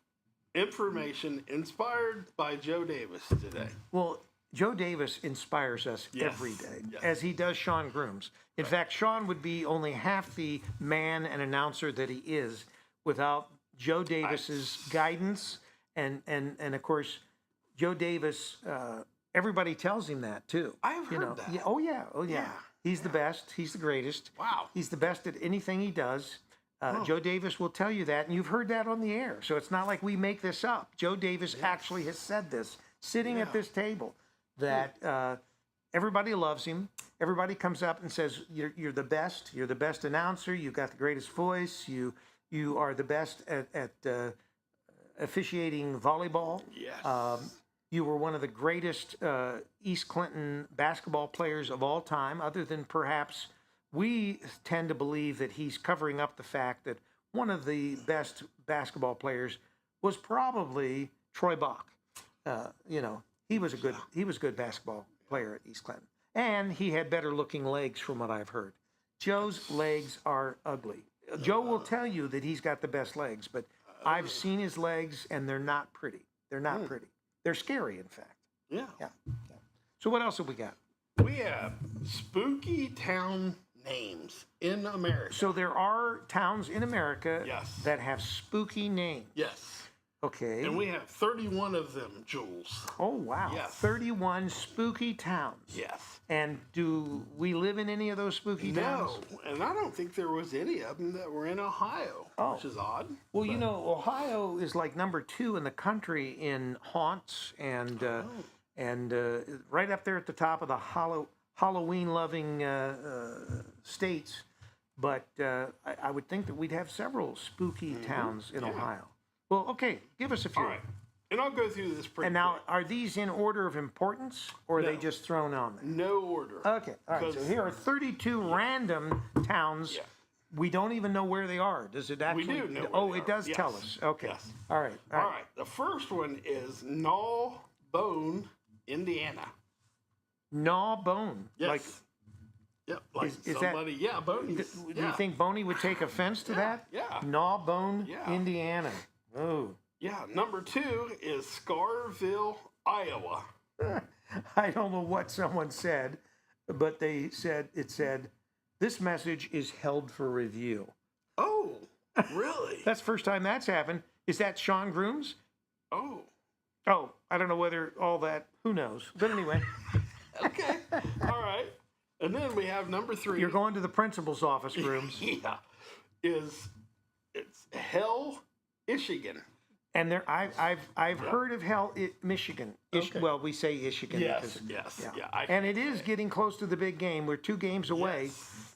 information inspired by Joe Davis today. Well, Joe Davis inspires us Yes. every day, Yes. as he does Sean Grooms. In fact, Sean would be only half the man and announcer that he is without Joe Davis's guidance. And of course, Joe Davis, everybody tells him that too. I've you heard know. that. Yeah, oh, yeah. Oh, yeah. Yeah. He's the best. He's the greatest. Wow. He's the best at anything he does. Joe Davis will tell you that, and you've heard that on the air. So it's not like we make this up. Joe Davis actually has said this, sitting at this table, that everybody loves him. Everybody comes up and says, "You're the best. You're the best announcer. You've got the greatest voice. You are the best at officiating volleyball. Yes. You were one of the greatest East Clinton basketball players of all time, other than perhaps we tend to believe that he's covering up the fact that one of the best basketball players was probably Troy Bach. You know, he was a good basketball player at East Clinton, and he had better looking legs, from what I've heard. Joe's legs are ugly. Joe will tell you that he's got the best legs, but I've seen his legs, and they're not pretty. They're not pretty. They're scary, in fact. Yeah. Yeah. So what else have we got? We have spooky town names in America. So there are towns in America Yes. that have spooky names. Yes. Okay. And we have 31 of them, Jules. Oh, wow. Yes. 31 spooky towns. Yes. And do we live in any of those spooky towns? No, and I don't think there was any of them that were in Ohio, which is odd. Well, you know, Ohio is like number 2 in the country in haunts and right up there at the top of the Halloween-loving states. But I would think that we'd have several spooky towns in Ohio. Well, okay, give us a few. All right. And I'll go through this pretty And now, quick. are these in order of importance, or are they No. just thrown on there? No order. Okay, all right. So here are 32 random towns. Yeah. We don't even know where they are. Does it actually? do know where Oh, they it are. does tell Yes. us. Okay. Yes. All right. All right. The first one is Gnawbone, Indiana. Gnawbone. Yes. Like, Yep. Like is that- somebody. Yeah, Boney's. do you think Boney would take offense to that? Yeah. Gnawbone, Yeah. Indiana. Oh. Yeah. Number 2 is Scarville, Iowa. I don't know what someone said, but it said, this message is held for review. Oh, really? That's the first time that's happened. Is that Sean Grooms? Oh. Oh, I don't know whether all that, who knows? But anyway, Okay. All right. And then we have number 3. you're going to the principal's office, Grooms. Yeah. It's Hell, Michigan. And there, I've heard of Michigan. Okay. Well, we say Michigan. Yes. because, Yes. yeah. Yeah. And it is getting close to the big game. We're 2 games away.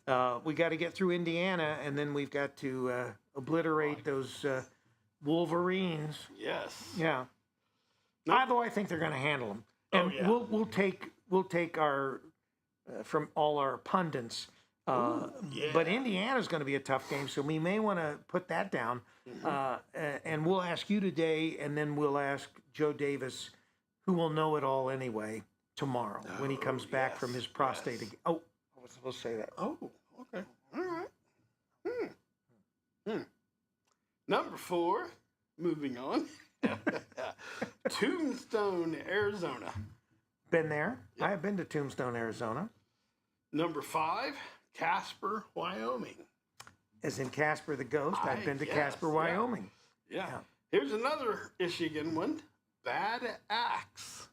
Yes. We got to get through Indiana, and then we've got to obliterate those Wolverines. Yes. Yeah. Although I think they're going to handle them, and yeah. we'll take our from all our pundits. But Indiana's going to be a tough game, so we may want to put that down. And we'll ask you today, and then we'll ask Joe Davis, who will know it all anyway, tomorrow when he comes back from his prostate. Oh, I was supposed to say that. Oh, okay. All right. Number 4, moving on. Tombstone, Arizona. Been there. I have been to Tombstone, Arizona, Number 5, Casper, Wyoming. as in Casper the Ghost. I've been to yes, Casper, yeah. Wyoming. Yeah. Here's another Michigan one. Bad Axe.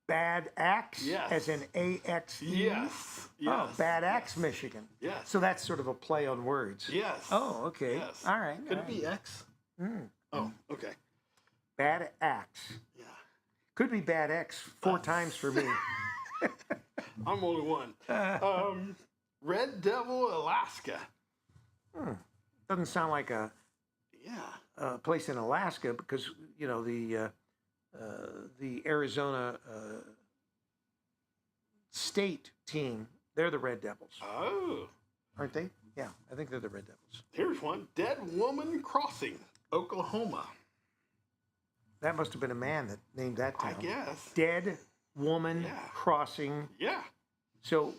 Bad Axe, Yes. as in AXE. Yes. Yes. Oh, Bad Axe, Michigan. Yes. So that's sort of a play on words. Yes. Oh, okay. Yes. All right. Could all it right. be X? Oh, okay. Bad Axe. Yeah. Could be Bad X 4 times for me. I'm only one. Red Devil, Alaska. Doesn't sound like a Yeah. place in Alaska because the Arizona state team, they're the Red Devils, Oh. aren't they? Yeah, I think they're the Red Devils. Here's one. Dead Woman Crossing, Oklahoma. That must have been a man that named that I town. guess. Dead Woman Yeah. Crossing. Yeah. So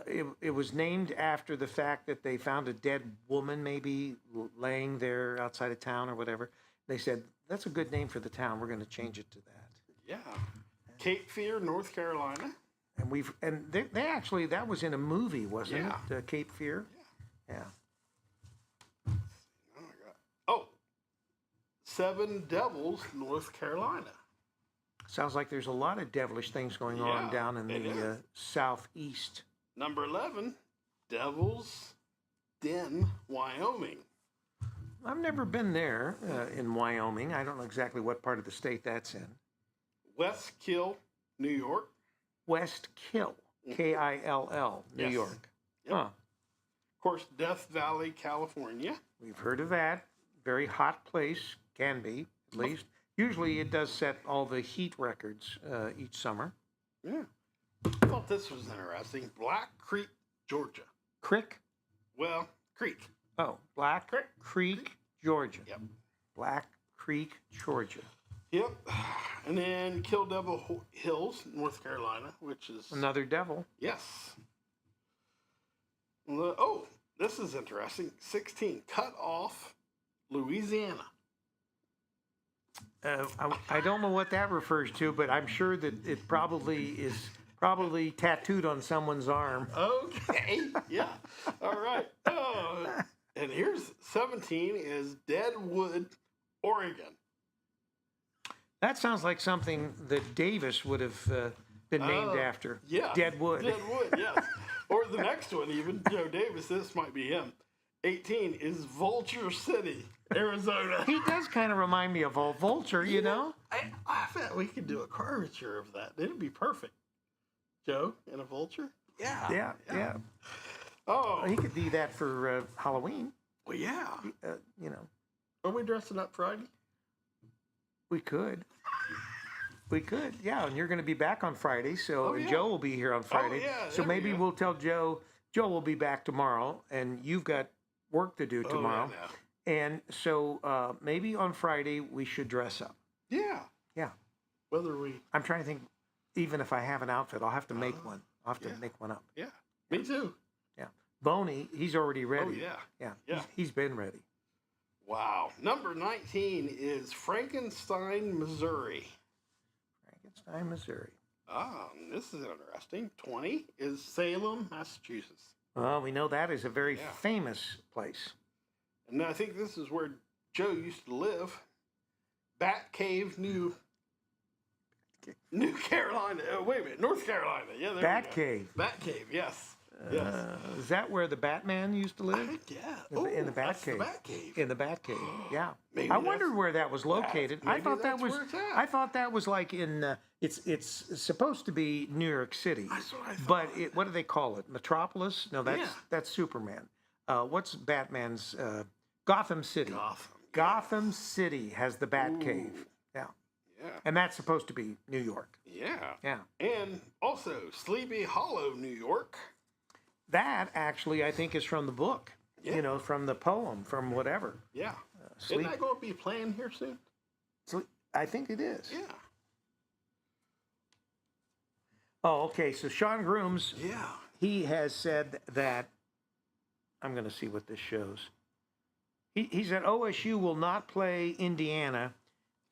it was named after the fact that they found a dead woman maybe laying there outside of town or whatever. They said, that's a good name for the town. We're going to change it to that. Yeah. Cape Fear, North Carolina. And they actually, that was in a movie, wasn't Yeah. it? Cape Fear? Yeah. Oh, my God. Oh. Seven Devils, North Carolina. Sounds like there's a lot of devilish things going on Yeah, down in it the is. southeast. Number 11, Devil's Den, Wyoming. I've never been there in Wyoming. I don't know exactly what part of the state that's in. West Kill, New York. West Kill, Kill, New Yes. York. Yep. Huh. Of course, Death Valley, California. We've heard of that. Very hot place, can be, at least. Usually it does set all the heat records each summer. Yeah. I thought this was interesting. Black Creek, Georgia. Crick? Well, Creek. Oh, Black Creek, Georgia. Yep. Black Creek, Georgia. Yep. And then Kill Devil Hills, North Carolina, which is... Another devil. Yes. Oh, this is interesting. 16, Cut Off, Louisiana. I don't know what that refers to, but I'm sure that it probably is tattooed on someone's arm. Okay. Yeah. All right. Oh, and here's 17 is Deadwood, Oregon. That sounds like something that Davis would have been named after. Yeah. Deadwood. Deadwood, yes. Or the next one even, Joe Davis, this might be him. 18 is Vulture City, Arizona. He does kind of remind me of a vulture, you know? I bet we could do a caricature of that. It'd be perfect. Joe and a vulture? Yeah. Yeah. Oh, He could be that for Halloween, well, yeah. you know. Are we dressing up Friday? We could. Yeah, and you're going to be back on Friday, so Oh, and yeah. Joe will be here on Friday. yeah, So there we maybe go. we'll tell Joe will be back tomorrow, and you've got work to do tomorrow. Oh, And so maybe on Friday we should dress up. yeah. Yeah. Whether we... I'm trying to think, even if I have an outfit, I'll have to make one. I'll have to yeah. make one up. Yeah. Me too. Yeah. Boney, he's already ready. Oh, yeah. Yeah. Yeah. He's been ready. Wow. Number 19 is Frankenstein, Missouri. Frankenstein, Missouri. This is interesting. 20 is Salem, Massachusetts. Well, we know that is a very Yeah. famous place. And I think this is where Joe used to live. Bat Cave, New Carolina. Wait a minute, North Carolina. Yeah, there Bat we go. Cave. Bat Cave, yes. Yes. Is that where the Batman used to live? Yeah. In the that's Batcave. The Batcave. In the Batcave, yeah. Maybe I that's- wondered where that was located. I maybe thought that that's was. where it's at. I thought that was like in. It's supposed to be New York City, That's what I but thought. what do they call it? Metropolis? No, Yeah. that's Superman. What's Batman's? Gotham City. Gotham City has the Batcave. Yeah, Yeah. and that's supposed to be New York. Yeah. Yeah. And also Sleepy Hollow, New York. That actually, I think, is from the book. Yeah. You know, from the poem, from whatever. Yeah. Sleep. Isn't that going to be playing here soon? I think it is. Yeah. Oh, okay. So Sean Grooms, Yeah. he has said that, I'm going to see what this shows. He said OSU will not play Indiana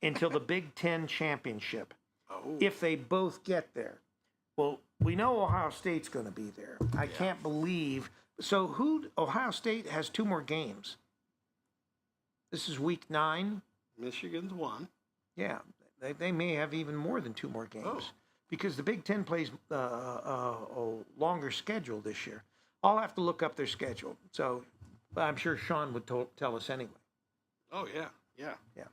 until the Big Ten championship, Oh. if they both get there. Well, we know Ohio State's going to be there. I can't believe. So Ohio State has 2 more games. This is week 9. Michigan's won. Yeah, they may have even more than 2 more games. Oh. Because the Big Ten plays a longer schedule this year. I'll have to look up their schedule. So I'm sure Sean would tell us anyway. Oh, yeah. Yeah. Yeah.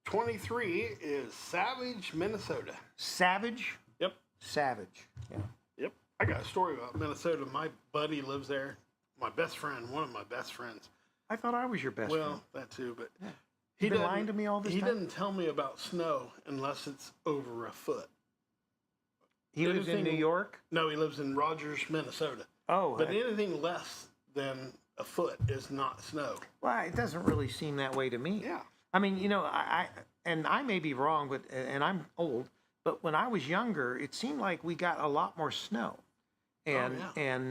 23 is Savage, Minnesota. Savage? Yep. Savage. Yeah. Yep. I got a story about Minnesota. My buddy lives there. My best friend, one of my best friends. I thought I was your best friend. Well, that too, but You've been lying to me all this he time? didn't tell me about snow unless it's over a foot. He lives in New York? No, he lives in Rogers, Minnesota. Oh. But anything less than a foot is not snow. Well, it doesn't really seem that way to me. Yeah. I mean, you know, I may be wrong, but and I'm old, but when I was younger, it seemed like we got a lot more snow. And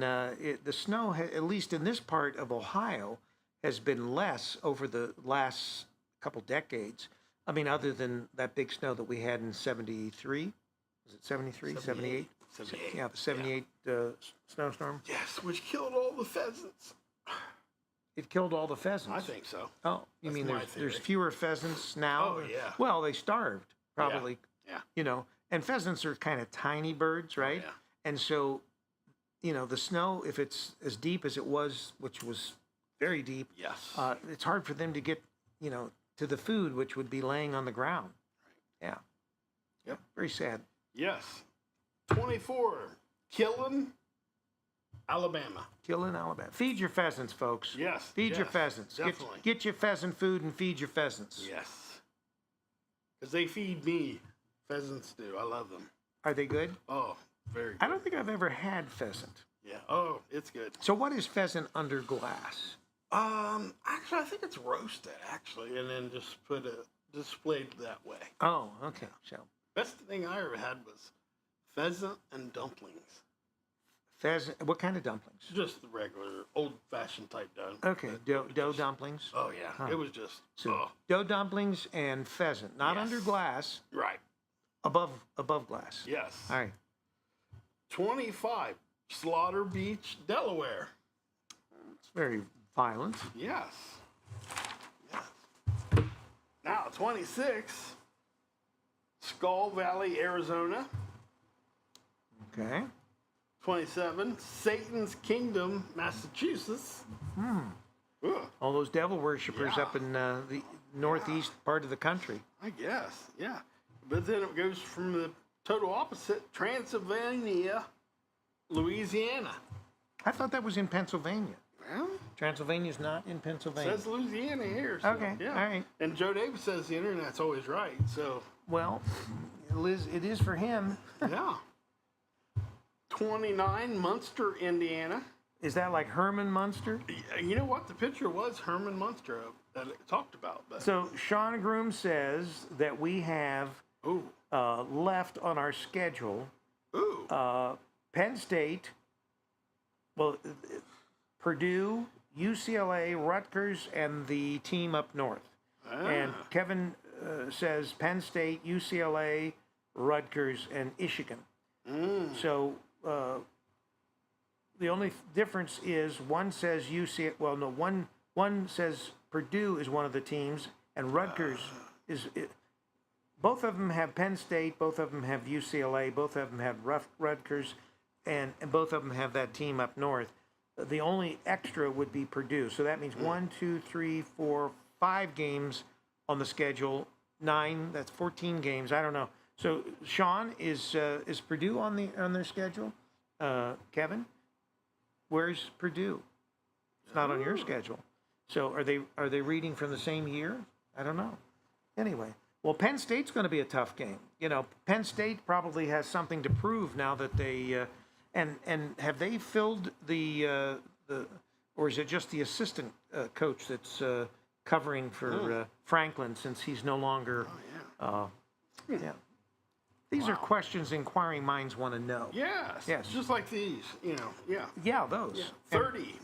the snow, at least in this part of Ohio, has been less over the last couple decades. I mean, other than that big snow that we had in 73. Was it 73, 78? 78. Yeah, the 78 snowstorm. Yes, which killed all the pheasants. It killed all the pheasants. I think so. Oh, you That's mean my there's theory. fewer pheasants now? Oh, yeah. Well, they starved, probably. Yeah. You know, and pheasants are kind of tiny birds, right? yeah. And so, you know, the snow, if it's as deep as it was, which was very deep, Yes. it's hard for them to get, you know, to the food, which would be laying on the ground. Right. Yeah. Yep. Very sad. Yes. 24. Killing, Alabama. Killing Alabama. Feed your pheasants, folks. Yes. Feed your yes, pheasants. Definitely. Get your pheasant food and feed your pheasants. Yes. Because they feed me. Pheasants do. I love them. Are they good? Oh, very good. I don't think I've ever had pheasant. Yeah. Oh, it's good. So what is pheasant under glass? Actually, I think it's roasted, actually, and then just displayed that way. Oh, okay. So Best thing I ever had was pheasant and dumplings. pheasant. What kind of dumplings? Just the regular, old-fashioned type dough. Okay, But dough, it was dough just- dumplings. Oh, yeah. Huh. It was just, So dough dumplings and pheasant, not Yes. under glass, right. above glass. Yes. All right. 25. Slaughter Beach, Delaware. It's very violent. Yes. Yes. Now, 26. Skull Valley, Arizona. Okay. 27. Satan's Kingdom, Massachusetts. Ugh, All those devil worshippers Yeah. up in the northeast part of the country. I guess, yeah. But then it goes from the total opposite, Transylvania, Louisiana. I thought that was in Pennsylvania. Well, Transylvania's not in it Pennsylvania. says Louisiana here. So, Okay, yeah. all right. And Joe Davis says the internet's always right. So, Well, Liz, it is for him. yeah. 29, Munster, Indiana. Is that like Herman Munster? You know what? The picture was Herman Munster that it talked about. But, So Sean Groom says that we have ooh, left on our schedule ooh. Penn State, well, Purdue, UCLA, Rutgers, and the team up north. And Kevin says Penn State, UCLA, Rutgers, and Michigan. So the only difference is one says one says Purdue is one of the teams, and Rutgers is. Both of them have Penn State, both of them have UCLA, both of them have Rutgers, and both of them have that team up north. The only extra would be Purdue. So that means 1, 2, 3, 4, 5 games on the schedule. 9, that's 14 games. I don't know. So Sean, is Purdue on their schedule? Kevin, where's Purdue? It's not on your schedule. So are they reading from the same year? I don't know. Anyway. Well, Penn State's going to be a tough game. You know, Penn State probably has something to prove now that they and have they filled the or is it just the assistant coach that's covering for Franklin since he's no longer? Yeah. These are questions inquiring minds want to know. Yes. Yes. Just like these, you know. Yeah. Yeah, those. Yeah. 30.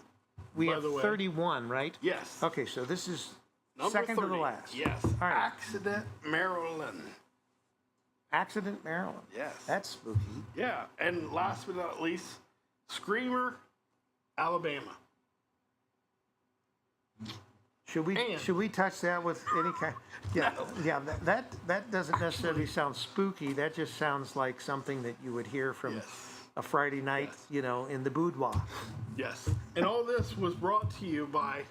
We by have the way. 31, right? Yes. Okay, so this is Number second 30. to the last. Yes. All right. Accident, Maryland. Accident, Maryland. Yes. That's spooky. Yeah. And last but not least, Screamer, Alabama. Should we touch that with any kind? Yeah, yeah. That doesn't necessarily sound spooky. That just sounds like something that you would hear from Yes. a Friday night, you know, in the boudoir. Yes. And all this was brought to you by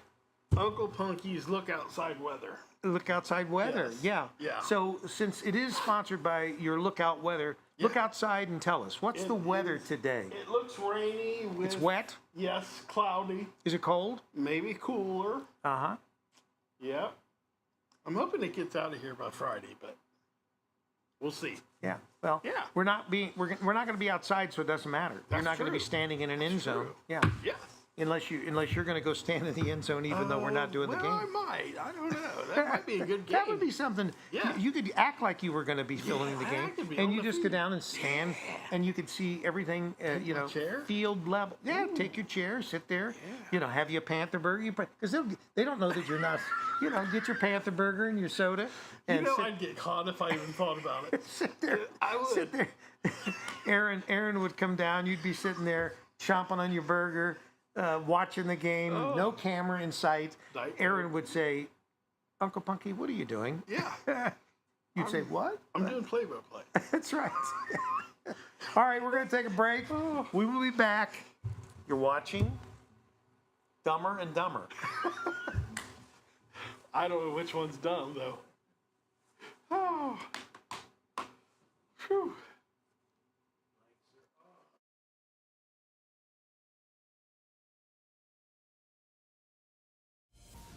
Uncle Punky's Look Outside Weather. Look outside weather. Yes. Yeah. Yeah. So since it is sponsored by your Lookout Weather, look outside and tell us, what's the weather today? It looks rainy. It's wet? Yes, cloudy. Is it cold? Maybe cooler. Uh-huh. Yeah. I'm hoping it gets out of here by Friday, but we'll see. Yeah. Well, Yeah. we're not going to be outside, so it doesn't matter. You're That's not going to be true. standing in an end zone. true. Yeah. Yes. Unless you're going to go stand in the end zone, even though we're not doing the well, game. I might. I don't know. That might be a good game. That would be something. Yeah. You could act like you were going to be filming the I game, could be and on you the just go field. down and stand, and you could see everything. chair? Field level. Yeah, take your chair, sit there. Have you a Panther burger? Because they don't know that you're not. Get your Panther burger and your soda, and I'd get caught if I even thought about it. sit there. I would. Sit there. Aaron would come down. You'd be sitting there chomping on your burger, watching the game. No camera in sight. Aaron would say, "Uncle Punky, what are you doing?" Yeah. You'd say, "What?" I'm doing play-by-play. That's right. All right, we're going to take a break. We will be back. You're watching Dumber and Dumber. I don't know which one's dumb, though. Oh. Phew.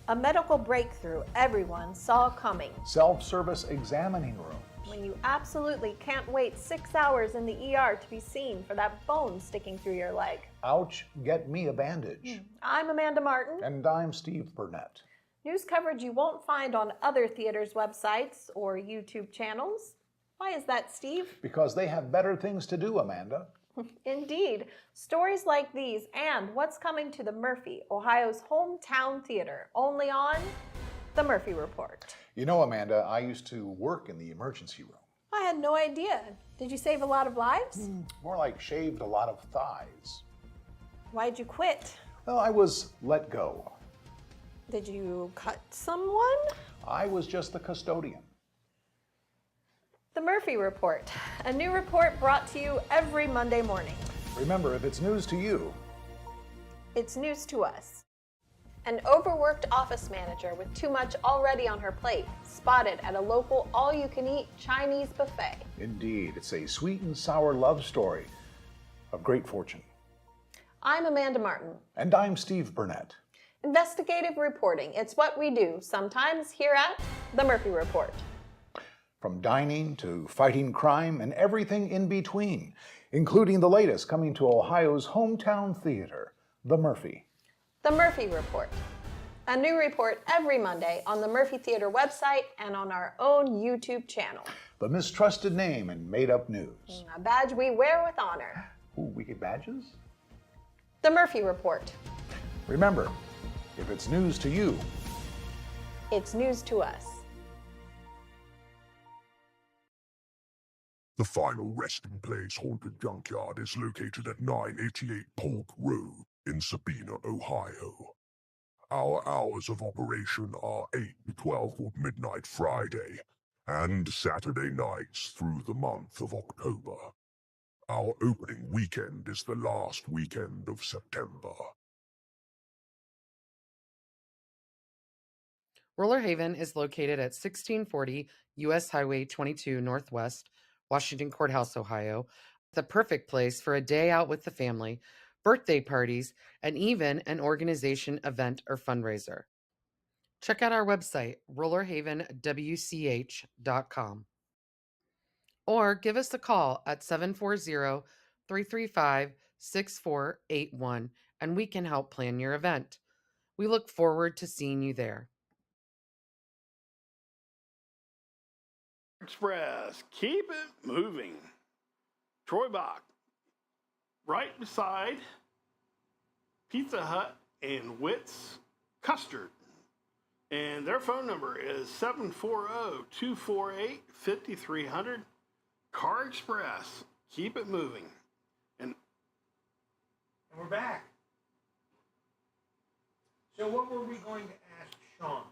A medical breakthrough everyone saw coming. Self-service examining room. When you absolutely can't wait 6 hours in the ER to be seen for that bone sticking through your leg. Ouch, get me a bandage. I'm Amanda Martin. And I'm Steve Burnett. News coverage you won't find on other theaters' websites or YouTube channels. Why is that, Steve? Because they have better things to do, Amanda. Indeed. Stories like these and what's coming to the Murphy, Ohio's hometown theater, only on The Murphy Report. You know, Amanda, I used to work in the emergency room. I had no idea. Did you save a lot of lives? More like shaved a lot of thighs. Why'd you quit? Well, I was let go. Did you cut someone? I was just the custodian. The Murphy Report, a new report brought to you every Monday morning. Remember, if it's news to you, It's news to us. An overworked office manager with too much already on her plate, spotted at a local all-you-can-eat Chinese buffet. indeed, it's a sweet and sour love story of great fortune. I'm Amanda Martin. And I'm Steve Burnett. Investigative reporting, it's what we do, sometimes here at The Murphy Report. From dining to fighting crime and everything in between, including the latest coming to Ohio's hometown theater, The Murphy. The Murphy Report. A new report every Monday on the Murphy Theater website and on our own YouTube channel. The mistrusted name in made-up news. A badge we wear with honor. Ooh, we get badges? The Murphy Report. Remember, if it's news to you, It's news to us. The final resting place haunted junkyard is located at 988 Polk Road in Sabina, Ohio. Our hours of operation are 8 to 12 of midnight Friday and Saturday nights through the month of October. Our opening weekend is the last weekend of September. Roller Haven is located at 1640 U.S. Highway 22 Northwest, Washington Courthouse, Ohio, the perfect place for a day out with the family, birthday parties, and even an organization, event, or fundraiser. Check out our website, rollerhavenwch.com, or give us a call at 740-335-6481, and we can help plan your event. We look forward to seeing you there. Express, keep it moving. Troy Bach, right beside Pizza Hut and Witt's Custard. And their phone number is 740-248-5300. Car Express, keep it moving. And we're back. So what were we going to ask Sean?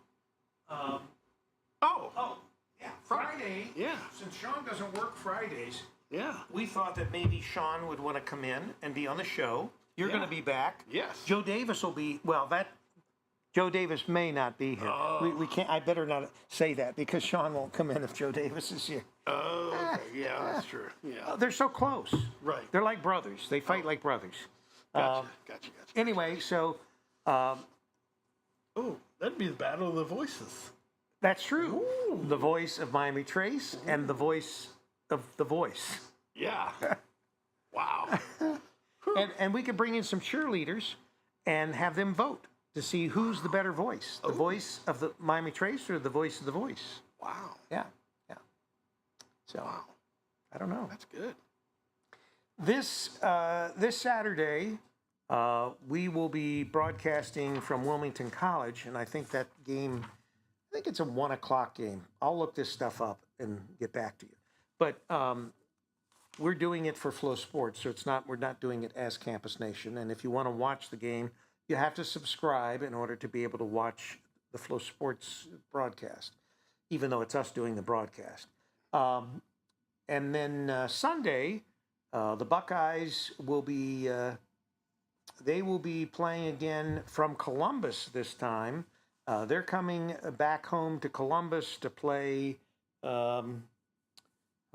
Yeah, Friday. Yeah. Since Sean doesn't work Fridays, Yeah. we thought that maybe Sean would want to come in and be on the show. You're Yeah. going to be back. Yes. Joe Davis will be, Joe Davis may not be here. We can't. I better not say that because Sean won't come in if Joe Davis is here. Oh, okay. Yeah, that's true. Yeah. They're so close. Right. They're like brothers. They fight like brothers. Gotcha. Anyway, so Oh, that'd be the Battle of the Voices. that's true. The voice of Miami Trace and the voice of the voice. Yeah. Wow. And we could bring in some cheerleaders and have them vote to see who's the better voice. The voice of the Miami Trace or the voice of the voice. Wow. Yeah. So, I don't know. That's good. This Saturday, we will be broadcasting from Wilmington College, and I think that game, I think it's a 1 o'clock game. I'll look this stuff up and get back to you. But we're doing it for Flow Sports, so we're not doing it as Campus Nation. And if you want to watch the game, you have to subscribe in order to be able to watch the Flow Sports broadcast, even though it's us doing the broadcast. And then Sunday, the Buckeyes will be playing again from Columbus this time. They're coming back home to Columbus to play. I'm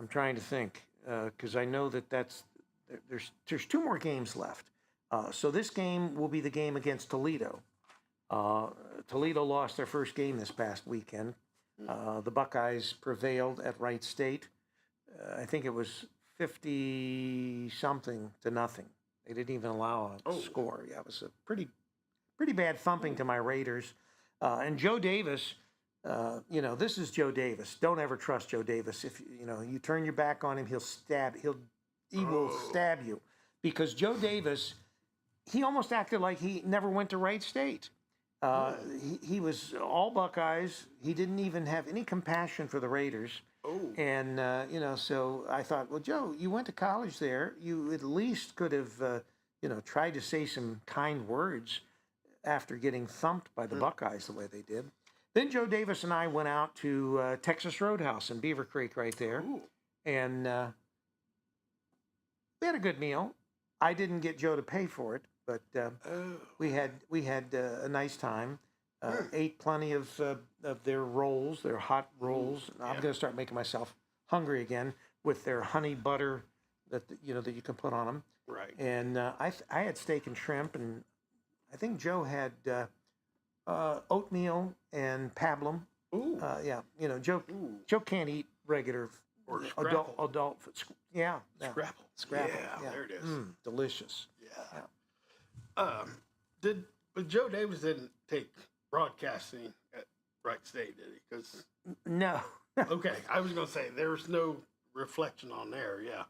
trying to think because I know there's 2 more games left. So this game will be the game against Toledo. Toledo lost their first game this past weekend. The Buckeyes prevailed at Wright State. I think it was 50-something to nothing. They didn't even allow a score. Yeah, it was a pretty bad thumping to my Raiders. And Joe Davis, this is Joe Davis. Don't ever trust Joe Davis. If you turn your back on him, he will stab you. Because Joe Davis, he almost acted like he never went to Wright State. He was all Buckeyes. He didn't even have any compassion for the Raiders. And, so I thought, well, Joe, you went to college there. You at least could have, tried to say some kind words after getting thumped by the Buckeyes the way they did. Then Joe Davis and I went out to Texas Roadhouse in Beaver Creek right there. And we had a good meal. I didn't get Joe to pay for it, but we had a nice time. Ate plenty of their rolls, their hot rolls. I'm going to start making myself hungry again with their honey butter that you can put on them. Right. And I had steak and shrimp, and I think Joe had oatmeal and pablum. Ooh. Joe can't eat regular or adult. Yeah. Scrapple. Yeah, there it is. Delicious. Yeah. But Joe Davis didn't take broadcasting at Wright State, did he? Because no. Okay, I was going to say there's no reflection on there. Yeah.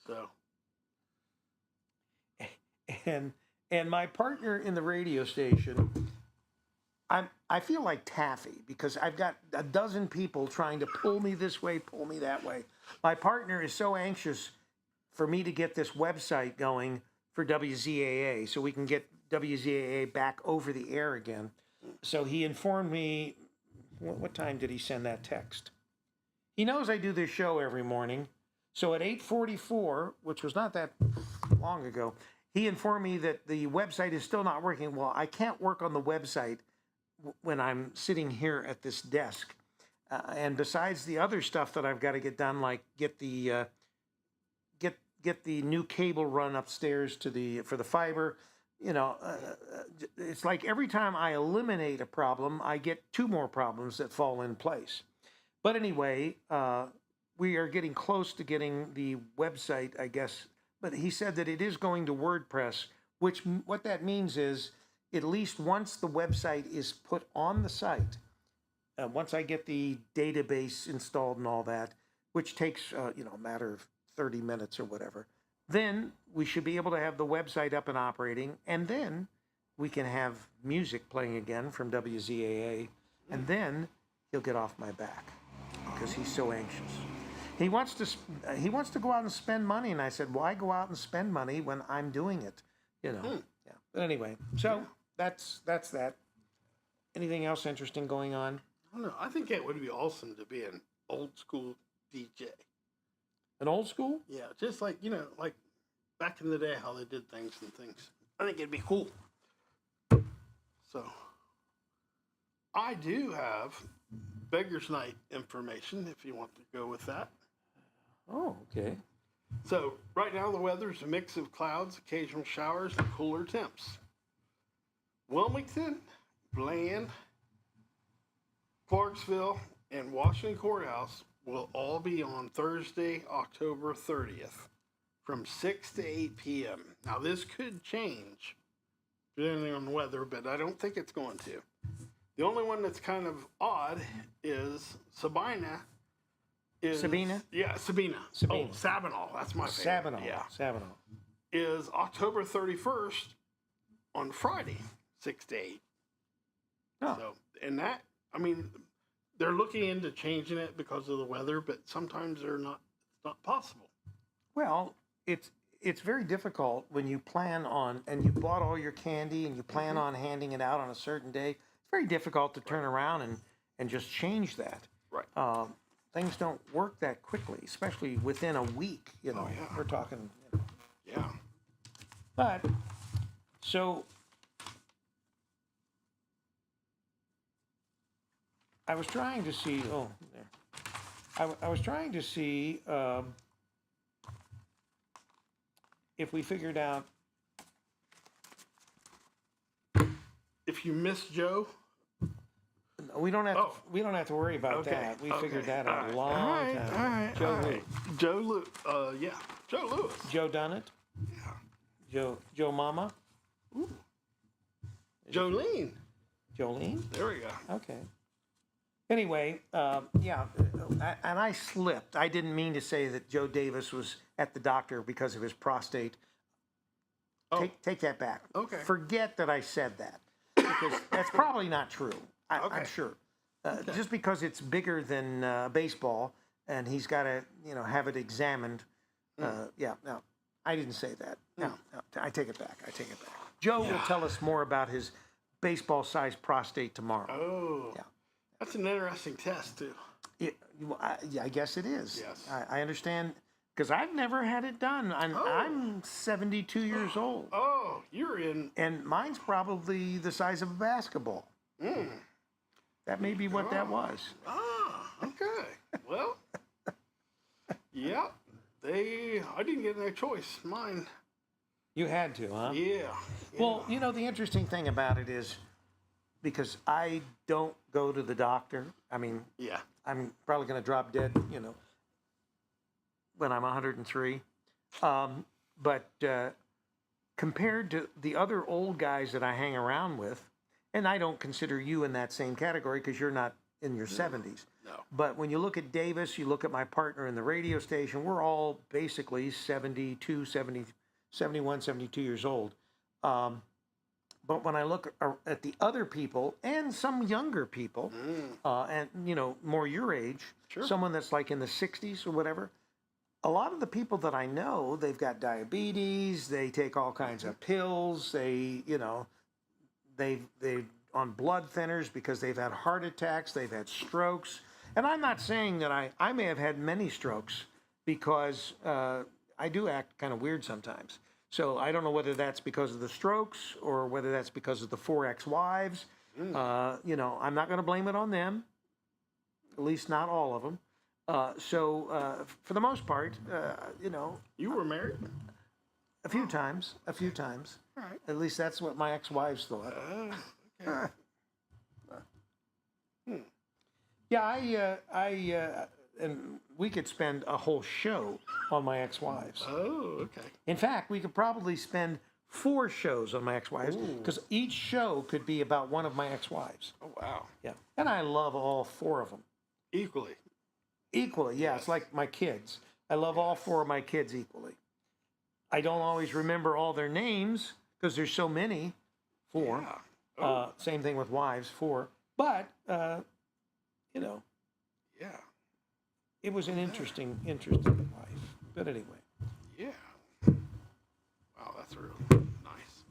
So. And my partner in the radio station, I feel like Taffy because I've got a dozen people trying to pull me this way, pull me that way. My partner is so anxious for me to get this website going for WZAA so we can get WZAA back over the air again. So he informed me, what time did he send that text? He knows I do this show every morning. So at 8:44, which was not that long ago, he informed me that the website is still not working. Well, I can't work on the website when I'm sitting here at this desk. And besides the other stuff that I've got to get done, like get the new cable run upstairs for the fiber, it's like every time I eliminate a problem, I get 2 more problems that fall in place. But anyway, we are getting close to getting the website, I guess. But he said that it is going to WordPress, what that means is at least once the website is put on the site, once I get the database installed and all that, which takes a matter of 30 minutes or whatever, then we should be able to have the website up and operating, and then we can have music playing again from WZAA, and then he'll get off my back because he's so anxious. He wants to go out and spend money, and I said, why go out and spend money when I'm doing it? Yeah. But anyway, so that's that. Anything else interesting going on? I don't know. I think it would be awesome to be an old school DJ. An old school? Yeah, just like like back in the day, how they did things and things. I think it'd be cool. So I do have Beggar's Night information if you want to go with that. Oh, okay. So right now the weather's a mix of clouds, occasional showers, and cooler temps. Wilmington, Bland, Clarksville, and Washington Courthouse will all be on Thursday, October 30th from 6 to 8 p.m. Now this could change depending on the weather, but I don't think it's going to. The only one that's kind of odd is Sabina. Sabina? Yeah, Sabina. Sabina. Oh, Sabinal. That's my favorite. Sabinal. Yeah. Sabinal. Is October 31st on Friday, 6 to 8. Oh. So, and that, I mean, they're looking into changing it because of the weather, but sometimes it's not possible. Well, it's very difficult when you plan on, and you bought all your candy and you plan on handing it out on a certain day. It's very difficult to turn around and just change that. Right. Things don't work that quickly, especially within a week. You know, yeah. we're talking. Yeah. But so I was trying to see. Oh, there. I was trying to see if we figured out. If you miss Joe, We don't have Oh. to. We don't have to worry about okay. that. We figured that All out right. a long all right, time. All right. Joe all who? right. Joe Lewis. Yeah. Joe Lewis. Joe Dunnett. Yeah. Joe Mama. Jolene. Jolene. There we go. Okay. Anyway, yeah, and I slipped. I didn't mean to say that Joe Davis was at the doctor because of his prostate. Oh. Take that back. Okay. Forget that I said that, because that's probably not true. I'm Okay. sure. Just because it's bigger than baseball, and he's got to, have it examined. Yeah, no, I didn't say that. No, I take it back. Joe will tell us more about his baseball-sized prostate tomorrow. Oh. Yeah. That's an interesting test, too. Yeah, I guess it is. Yes. I understand, because I've never had it done. I'm 72 years old, Oh, you're in. and mine's probably the size of a basketball. That may be what that was. Ah, okay. Well, yeah. I didn't get no choice. Mine. You had to, huh? Yeah. Well, the interesting thing about it is, because I don't go to the doctor. I mean, Yeah. I'm probably going to drop dead, when I'm 103. But compared to the other old guys that I hang around with, and I don't consider you in that same category because you're not in your 70s. No. But when you look at Davis, you look at my partner in the radio station, we're all basically 72, 70, 71, 72 years old. But when I look at the other people and some younger people, and, more your age, Sure. someone that's like in the 60s or whatever, a lot of the people that I know, they've got diabetes, they take all kinds of pills, they've on blood thinners because they've had heart attacks, they've had strokes. And I'm not saying that I may have had many strokes, because I do act kind of weird sometimes. So I don't know whether that's because of the strokes or whether that's because of the 4 ex-wives. I'm not going to blame it on them, at least not all of them. So for the most part, You were married? a few times. All right. At least that's what my ex-wives thought. Okay. Yeah, and we could spend a whole show on my ex-wives. Oh, okay. In fact, we could probably spend 4 shows on my ex-wives, because each show could be about one of my ex-wives. Oh, wow. Yeah, and I love all 4 of them Equally. equally. Yeah, it's like my kids. I love all 4 of my kids equally. I don't always remember all their names because there's so many. 4. Yeah. Same thing with wives, 4. But Yeah. it was an interesting life. But anyway. Yeah. Wow, that's really nice.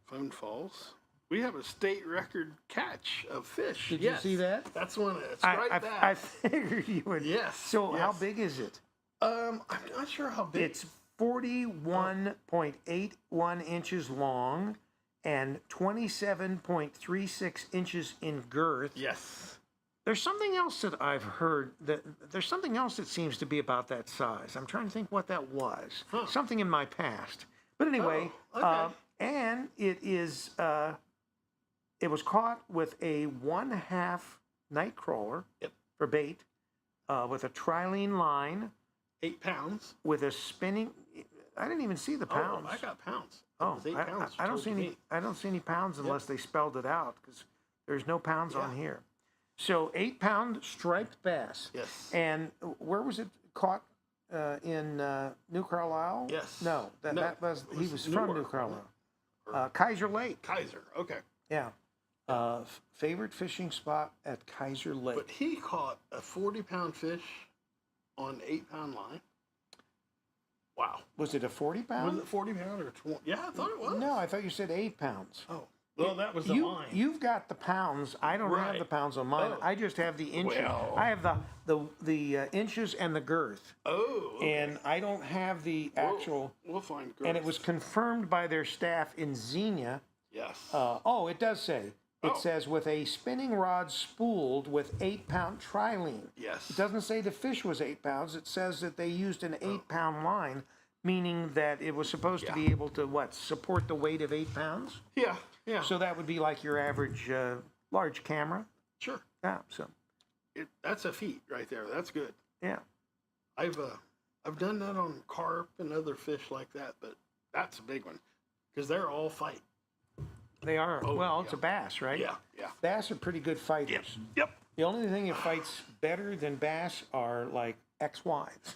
Phone falls. We have a state record catch of fish. Did Yes. you see that? That's one. It's I right there. I figured you would. Yes. So how yes. big is it? I'm not sure how big. It's 41.81 inches long and 27.36 inches in girth. Yes. There's something else that I've heard there's something else that seems to be about that size. I'm trying to think what that was. Huh. Something in my past. But anyway, Oh, okay. and it is it was caught with a 1/2 night crawler Yep. for bait, with a trilene line, 8 pounds. with a spinning. I didn't even see the pounds. Oh, I got pounds. It Oh, was 8 pounds. I don't told see me. any. I don't see any pounds unless they spelled it out, because there's no pounds on Yeah. here. So 8-pound striped bass. Yes. And where was it caught? In New Carlisle? Yes. No, No, that was it he was was from New Newark, Carlisle. Or- Kaiser Lake. Kaiser. Okay. Yeah. Favorite fishing spot at Kaiser Lake. But he caught a 40-pound fish on 8-pound line. Wow. Was it a 40-pound? Was it 40-pound or 20? Yeah, I thought it was. No, I thought you said 8 pounds. Oh. Well, that was the line. You've got the pounds. I don't have Right. the pounds on mine. Oh. I just have the inches. Well. I have the inches and the girth, Oh. Okay. and I don't have the actual. We'll find. And it was confirmed by their staff in Xenia. Yes. It does say. It Oh. says with a spinning rod spooled with 8-pound trilene. Yes. It doesn't say the fish was 8 pounds. It says that they used an 8-pound line, meaning that it was supposed to be able to support the weight of 8 pounds. Yeah. Yeah. So that would be like your average large camera. Sure. Yeah. So That's a feat right there. That's good. yeah. I've done that on carp and other fish like that, but that's a big one because they're all fight. They are. Oh, well, it's yeah. a bass, right? Yeah. Yeah. Bass are pretty good fighters. Yep. The only thing that fights better than bass are like ex-wives.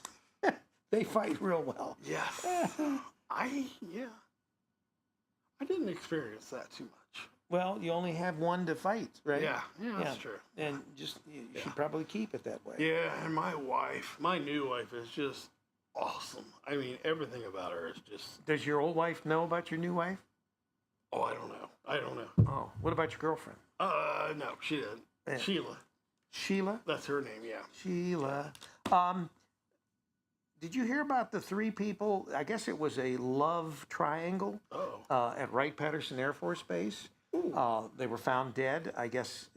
They fight real well. Yes. I didn't experience that too much. Well, you only have one to fight, right? Yeah. Yeah. That's true. And just you should probably keep it that way. Yeah, and my new wife is just awesome. I mean, everything about her is just. Does your old wife know about your new wife? Oh, I don't know. Oh, what about your girlfriend? No, she didn't. Yeah. Sheila, Sheila? that's her name. Yeah. Sheila. Did you hear about the 3 people? I guess it was a love triangle at Wright-Patterson Air Force Base. They were found dead. I guess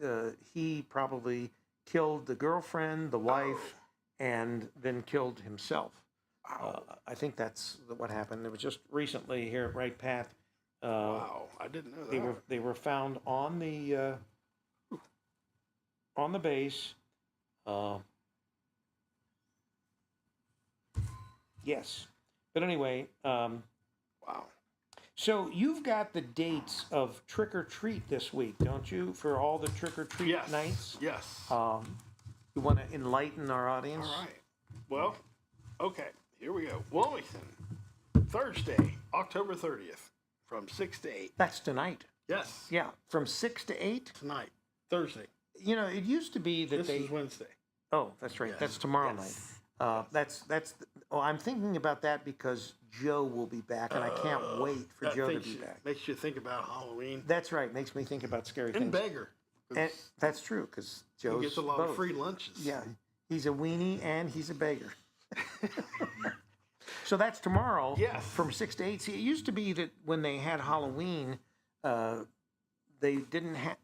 he probably killed the girlfriend, the wife, and then killed himself. I think that's what happened. It was just recently here at Wright-Pat. Wow, I didn't know that. They were found on the base. Yes, but anyway. Wow. So you've got the dates of trick or treat this week, don't you? For all the trick or treat Yes. nights. Yes. You want to enlighten our audience? All right. Well, okay. Here we go. Wilmington, Thursday, October 30th, from 6 to 8. That's tonight. Yes. Yeah, from 6 to 8. Tonight, Thursday. You know, it used to be that This they. is Wednesday. Oh, that's right. Yes. That's tomorrow Yes. night. I'm thinking about that because Joe will be back, and I can't wait for That Joe to be back. makes you think about Halloween That's right. Makes me think about scary and things. beggar. 'Cause And that's true because he Joe's gets a lot both. of free lunches. Yeah, he's a weenie and he's a beggar. So that's tomorrow. Yes. From 6 to 8. See, it used to be that when they had Halloween, they didn't have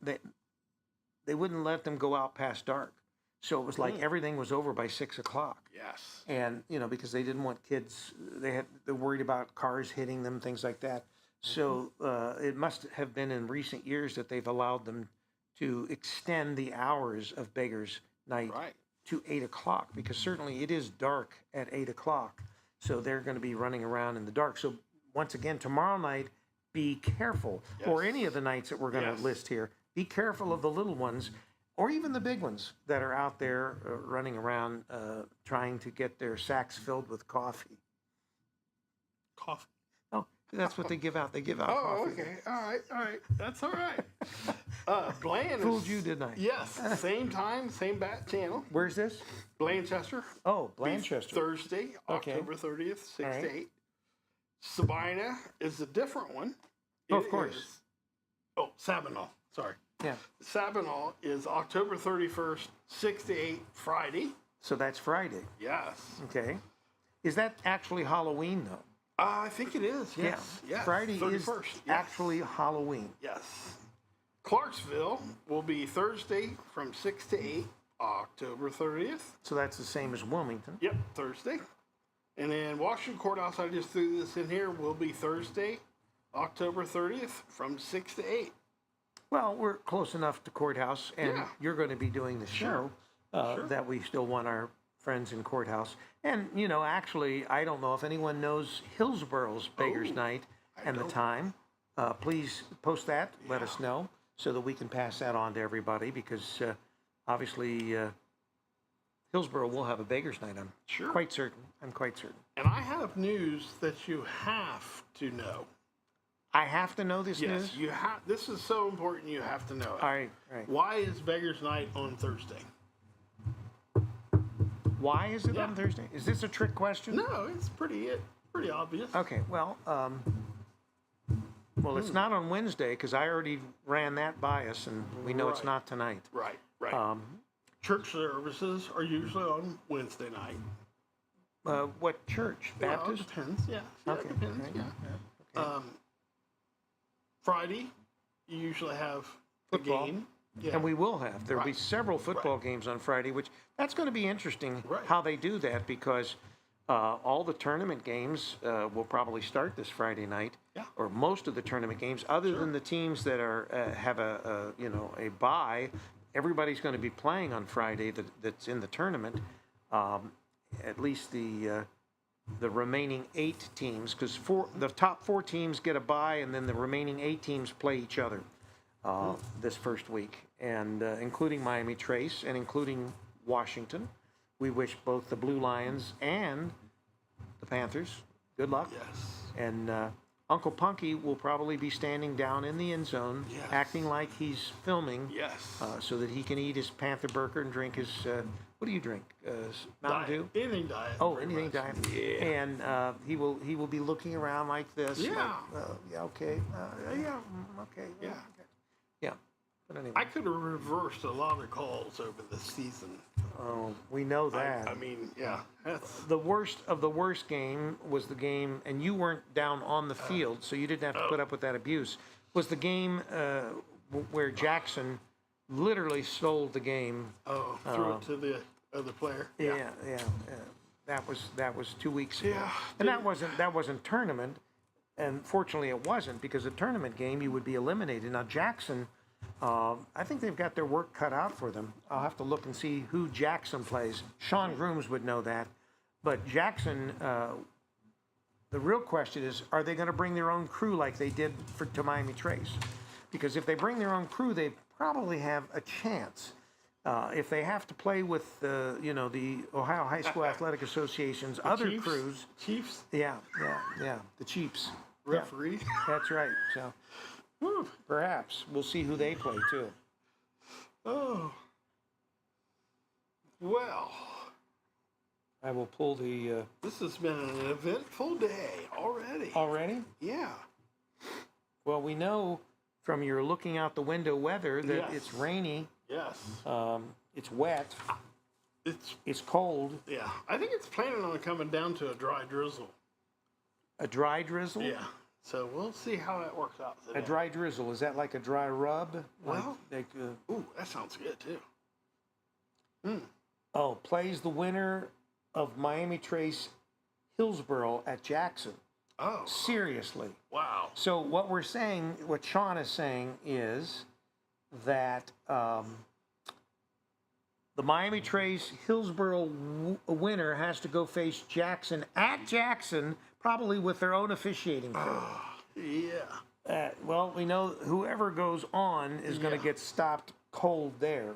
they wouldn't let them go out past dark. So it was like everything was over by 6 o'clock. Yes. And because they didn't want kids, they're worried about cars hitting them, things like that. So it must have been in recent years that they've allowed them to extend the hours of Beggars Night Right. to 8 o'clock, because certainly it is dark at 8 o'clock. So they're going to be running around in the dark. So once again, tomorrow night, be careful, or Yes. any of the nights that we're going to Yes. list here. Be careful of the little ones, or even the big ones that are out there running around trying to get their sacks filled with coffee. Coffee. Oh, that's what they give out. They give out Oh, coffee. okay. All right. That's all right. Bland Fooled is, you, didn't I? Yes. Same time, same bat channel. Where's this? Blanchester. Oh, Blanchester. Thursday, Okay. October 30th, 6 All right. to 8. Sabina is a different one. Oh, of It course. is- Sabinal. Sorry. Yeah. Sabinal is October 31st, 6 to 8, Friday. So that's Friday. Yes. Okay. Is that actually Halloween, though? I think it is. Yes. Yeah. Friday is 31st. Yes. actually Halloween. Yes. Clarksville will be Thursday from 6 to 8, October 30th. So that's the same as Wilmington. Yep, Thursday. And then Washington Courthouse, I just threw this in here, will be Thursday, October 30th from 6 to 8. Well, we're close enough to Courthouse, and Yeah. you're going to be doing the show Sure. that we still want our friends in Courthouse. And, you know, actually, I don't know if anyone knows Hillsboro's Beggars Night and the time. Please post that, let us know, so that we can pass that on to everybody, because obviously Hillsboro will have a Beggars Night. I'm quite certain. I'm quite certain. And I have news that you have to know. I have to know this news? Yes, you have. This is so important. You have to know it. All right, all right. Why is Beggars Night on Thursday? Why is it on Thursday? Is this a trick question? No, it's pretty obvious. Okay, well, it's not on Wednesday, because I already ran that by us, and we know it's Right. not tonight. Right, right. Church services are usually on Wednesday night. What church? Baptist? Well, it depends. Yeah, Okay, it depends. right, Yeah. okay. Friday, you usually have a Football. game. Yeah. And we will have. There'll be Right. several football games on Friday, which that's going to be interesting Right. how they do that, because all the tournament games will probably start this Friday night, Yeah. or most of the tournament games, other than the teams that are have a bye. Everybody's going to be playing on Friday that's in the tournament. At least the remaining 8 teams, because the top 4 teams get a bye, and then the remaining 8 teams play each other this first week, and including Miami Trace and including Washington. We wish both the Blue Lions and the Panthers good luck. Yes. And Uncle Punky will probably be standing down in the end zone, Yes. acting like he's filming, Yes. so that he can eat his Panther Burger and drink his, what do you drink? Mountain Dew? Diet. Anything diet. Oh, pretty anything much. diet. Yeah. And he will be looking around like this. Yeah. Like, yeah. Okay. Okay. Yeah. Okay. Yeah. But anyway. I could have reversed a lot of calls over the season. Oh, we know that. I mean, yeah. That's The worst of the worst game was the game, and you weren't down on the field, so you didn't have to put up with that abuse. Was the game where Jackson literally stole the game? threw it to the other player. Yeah. That was 2 weeks ago. Yeah. And that wasn't tournament, and fortunately it wasn't, because a tournament game you would be eliminated. Now Jackson, I think they've got their work cut out for them. I'll have to look and see who Jackson plays. Sean Grooms would know that, but Jackson. The real question is, are they going to bring their own crew like they did to Miami Trace? Because if they bring their own crew, they probably have a chance. If they have to play with the Ohio High School Athletic Association's other Chiefs? crews, Chiefs yeah, the Chiefs. Yeah, referee. that's right. So perhaps we'll see who they play too. Oh. Well, I will pull the this has been an eventful day already. already. Yeah. Well, we know from your looking out the window weather that Yes. it's rainy, Yes. it's wet, it's cold. Yeah. I think it's planning on coming down to a dry drizzle. A dry drizzle? Yeah. So we'll see how that works out today. A dry drizzle, is that like a dry rub? Well- like, Ooh, that sounds good too. plays the winner of Miami Trace Hillsboro at Jackson. Oh. Seriously. Wow. So what Sean is saying is that the Miami Trace Hillsboro winner has to go face Jackson at Jackson, probably with their own officiating crew. Yeah. Well, we know whoever goes on is going to get stopped cold there.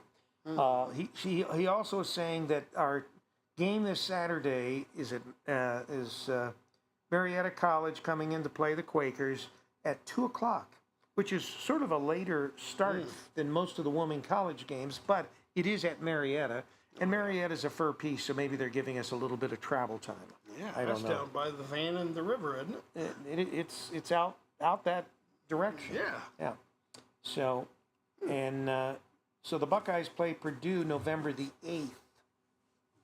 He also is saying that our game this Saturday is Marietta College coming in to play the Quakers at 2:00, which is sort of a later start than most of the Wilmington College games, but it is at Marietta, and Marietta's a fur piece, so maybe they're giving us a little bit of travel time. Yeah. I That's don't know. down by the van and the river, isn't it? It's out that direction. Yeah. Yeah. So, and so the Buckeyes play Purdue November the 8th,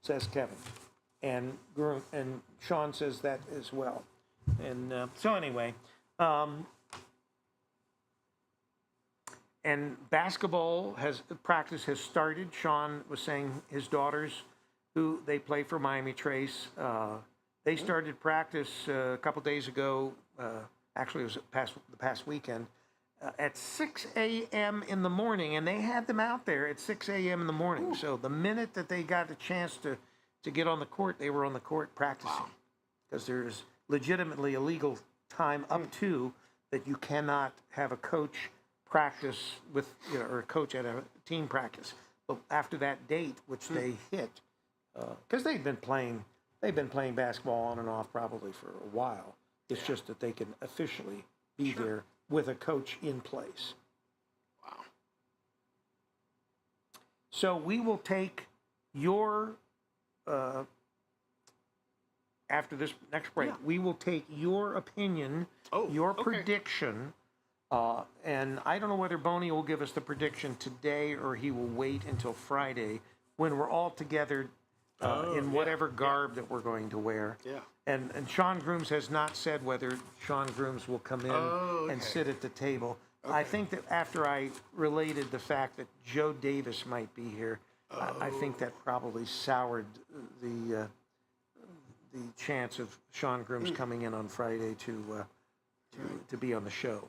says Kevin, and Sean says that as well. And so anyway, and basketball practice has started. Sean was saying his daughters, who they play for Miami Trace, they started practice a couple days ago. Actually, it was the past weekend at 6 a.m. in the morning, and they had them out there at 6 a.m. in the morning. Ooh. So the minute that they got the chance to get on the court, they were on the court practicing. Because there's legitimately a legal time up to that you cannot have a coach practice with, or a coach at a team practice. But after that date, which they hit, because they've been playing basketball on and off probably for a while. It's just that they can officially be there with a coach in place. Wow. So we will take your, after this next break, we will take your opinion, your prediction, and I don't know whether Boney will give us the prediction today or he will wait until Friday when we're all together in whatever garb that we're going to wear. Yeah. And Sean Grooms has not said whether Sean Grooms will come in and sit at the table. Okay. I think that after I related the fact that Joe Davis might be here, I think that probably soured the chance of Sean Grooms coming in on Friday to be on the show.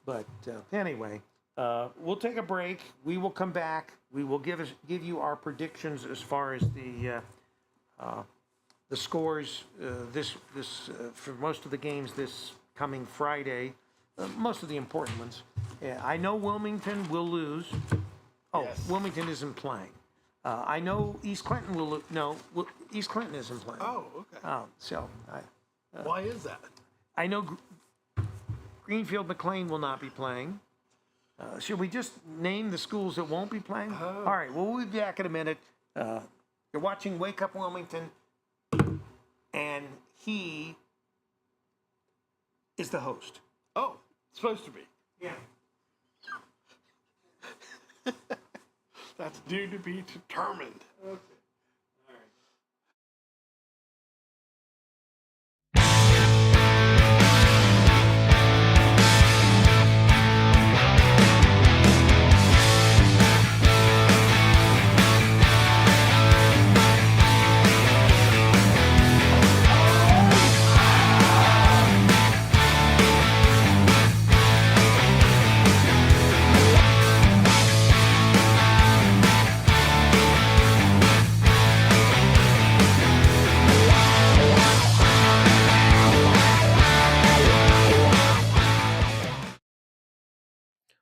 But anyway, we'll take a break. We will come back. We will give you our predictions as far as the scores for most of the games this coming Friday, most of the important ones. I know Wilmington will lose. Yes. Wilmington isn't playing. I know East Clinton will no. East Clinton isn't playing. Oh, okay. So why is that? I know Greenfield McLean will not be playing. Should we just name the schools that won't be playing? All right. Well, we'll be back in a minute. You're watching Wake Up Wilmington, and he is the host. Oh, supposed to be. Yeah. That's due to be determined. Okay.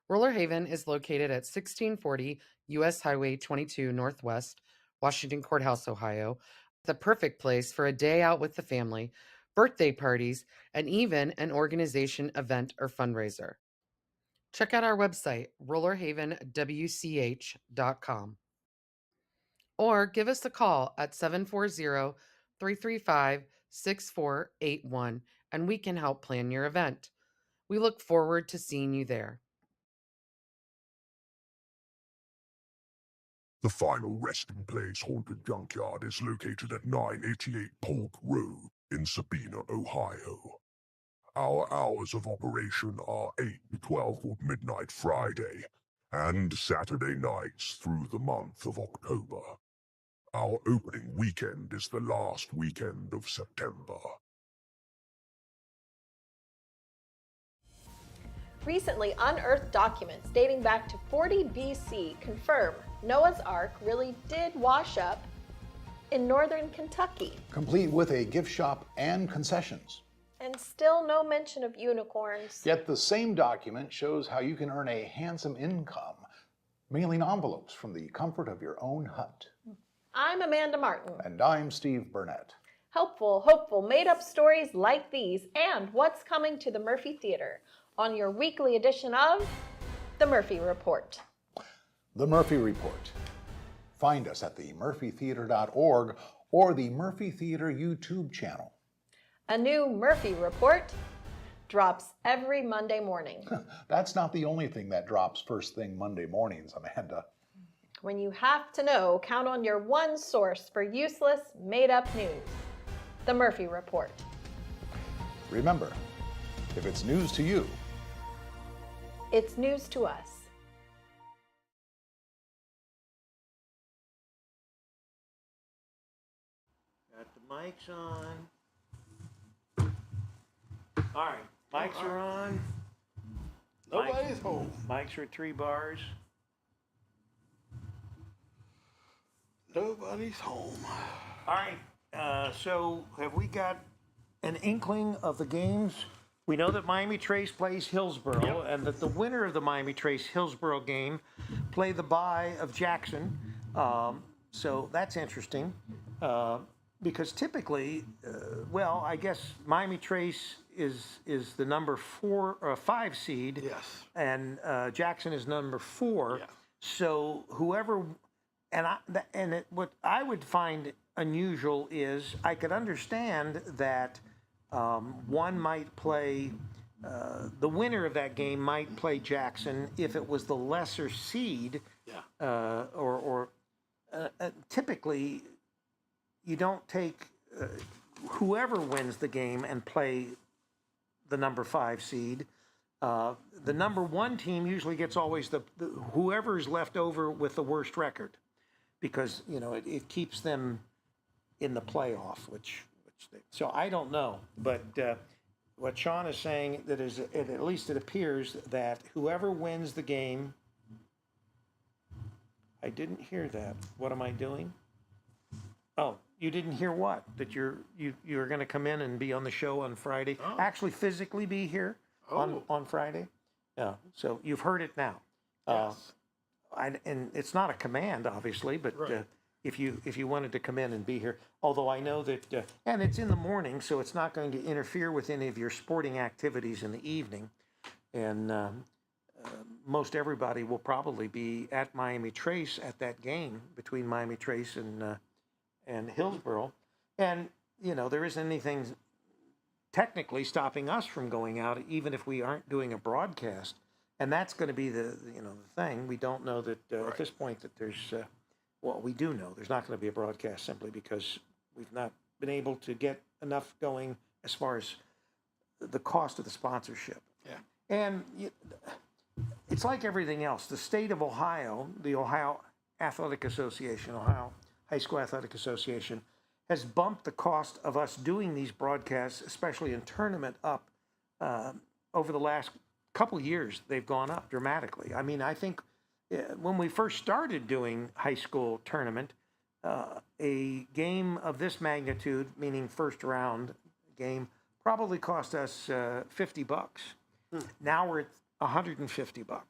Roller Haven is located at 1640 U.S. Highway 22 Northwest, Washington Courthouse, Ohio, the perfect place for a day out with the family, birthday parties, and even an organization, event, or fundraiser. Check out our website, rollerhavenwch.com, or give us a call at 740-335-6481, and we can help plan your event. We look forward to seeing you there. The final resting place haunted junkyard is located at 988 Polk Road in Sabina, Ohio. Our hours of operation are 8 to 12 or midnight Friday and Saturday nights through the month of October. Our opening weekend is the last weekend of September. Recently unearthed documents dating back to 40 BC confirm Noah's Ark really did wash up in northern Kentucky. Complete with a gift shop and concessions. And still no mention of unicorns. Yet the same document shows how you can earn a handsome income mailing envelopes from the comfort of your own hut. I'm Amanda Martin. And I'm Steve Burnett. Helpful, hopeful, made-up stories like these and what's coming to the Murphy Theater on your weekly edition of The Murphy Report. The Murphy Report. Find us at themurphytheater.org or the Murphy Theater YouTube channel. A new Murphy Report drops every Monday morning. That's not the only thing that drops first thing Monday mornings, Amanda. When you have to know, count on your one source for useless, made-up news. The Murphy Report. Remember, if it's news to you, It's news to us. Got the mics on. All right, mics are on. Nobody's home. Mics are at 3 bars. Nobody's home. All right, so have we got an inkling of the games? We know that Miami Trace plays Hillsborough, and that the winner of the Miami Trace Hillsborough game play the bye of Jackson. So that's interesting, because typically, well, I guess Miami Trace is the number 4 or 5 seed, Yes. and Jackson is number 4. Yeah. So whoever, what I would find unusual is I could understand that one might play, the winner of that game might play Jackson if it was the lesser seed. Yeah. Typically you don't take whoever wins the game and play the number 5 seed. The number 1 team usually gets always the whoever is left over with the worst record, because it keeps them in the playoff, so I don't know, but what Sean is saying, that is, at least it appears that whoever wins the game. I didn't hear that. What am I doing? Oh, you didn't hear what? That you're going to come in and be on the show on Friday? Oh. Actually, physically be here on Friday? Yeah. So you've heard it now. Yes. And it's not a command, obviously, but Right. if you wanted to come in and be here, although I know that, and it's in the morning, so it's not going to interfere with any of your sporting activities in the evening, and most everybody will probably be at Miami Trace at that game between Miami Trace and Hillsborough, and there isn't anything technically stopping us from going out, even if we aren't doing a broadcast. And that's going to be the thing. We don't know that at this point that there's, well, we do know there's not going to be a broadcast, simply because we've not been able to get enough going as far as the cost of the sponsorship. Yeah. And it's like everything else. The state of Ohio, the Ohio Athletic Association, Ohio High School Athletic Association, has bumped the cost of us doing these broadcasts, especially in tournament, up over the last couple years. They've gone up dramatically. I mean, I think when we first started doing high school tournament, a game of this magnitude, meaning first round game, probably cost us $50. Now we're at $150.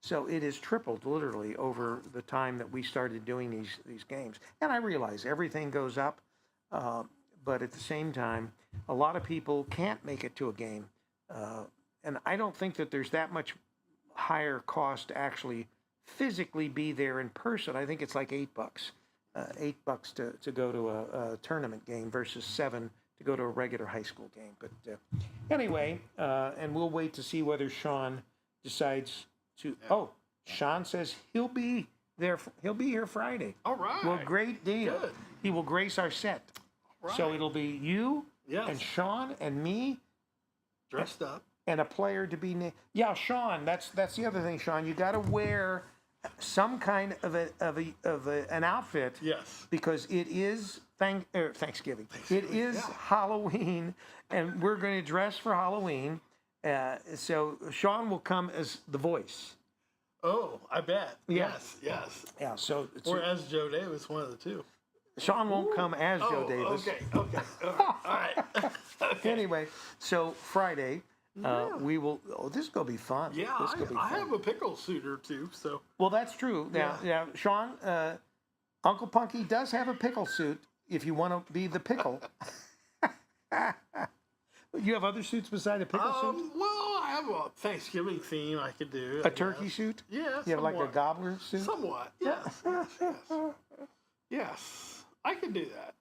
So it has tripled literally over the time that we started doing these games. And I realize everything goes up, but at the same time, a lot of people can't make it to a game. And I don't think that there's that much higher cost to actually physically be there in person. I think it's like $8, $8 to go to a tournament game versus $7 to go to a regular high school game. But anyway, and we'll wait to see whether Sean decides to. Oh, Sean says he'll be there. He'll be here Friday. All right. Well, great deal. Good. He will grace our set. Right. So it'll be you Yes. and Sean and me Dressed up. and a player to be named. Yeah, Sean. That's the other thing, Sean. You got to wear some kind of an outfit. Yes. Because it is Thanksgiving. It is Halloween, and we're going to dress for Halloween. So Sean will come as the voice. Oh, I bet. Yeah. Yes. Yeah. So Or as Joe Davis, one of the two. Sean won't come as Joe Davis. Okay. All right. Okay. Anyway, so Friday, we will. Oh, this is gonna be fun. Yeah, This is gonna be I fun. have a pickle suit or two, so. Well, that's true. Now, Sean, Uncle Punky does have a pickle suit. If you want to be the pickle. You have other suits beside a pickle suit? Well, I have a Thanksgiving theme I could do. A turkey suit? Yeah, You have like a somewhat. gobbler suit? Somewhat, yes. Yes, I could do that.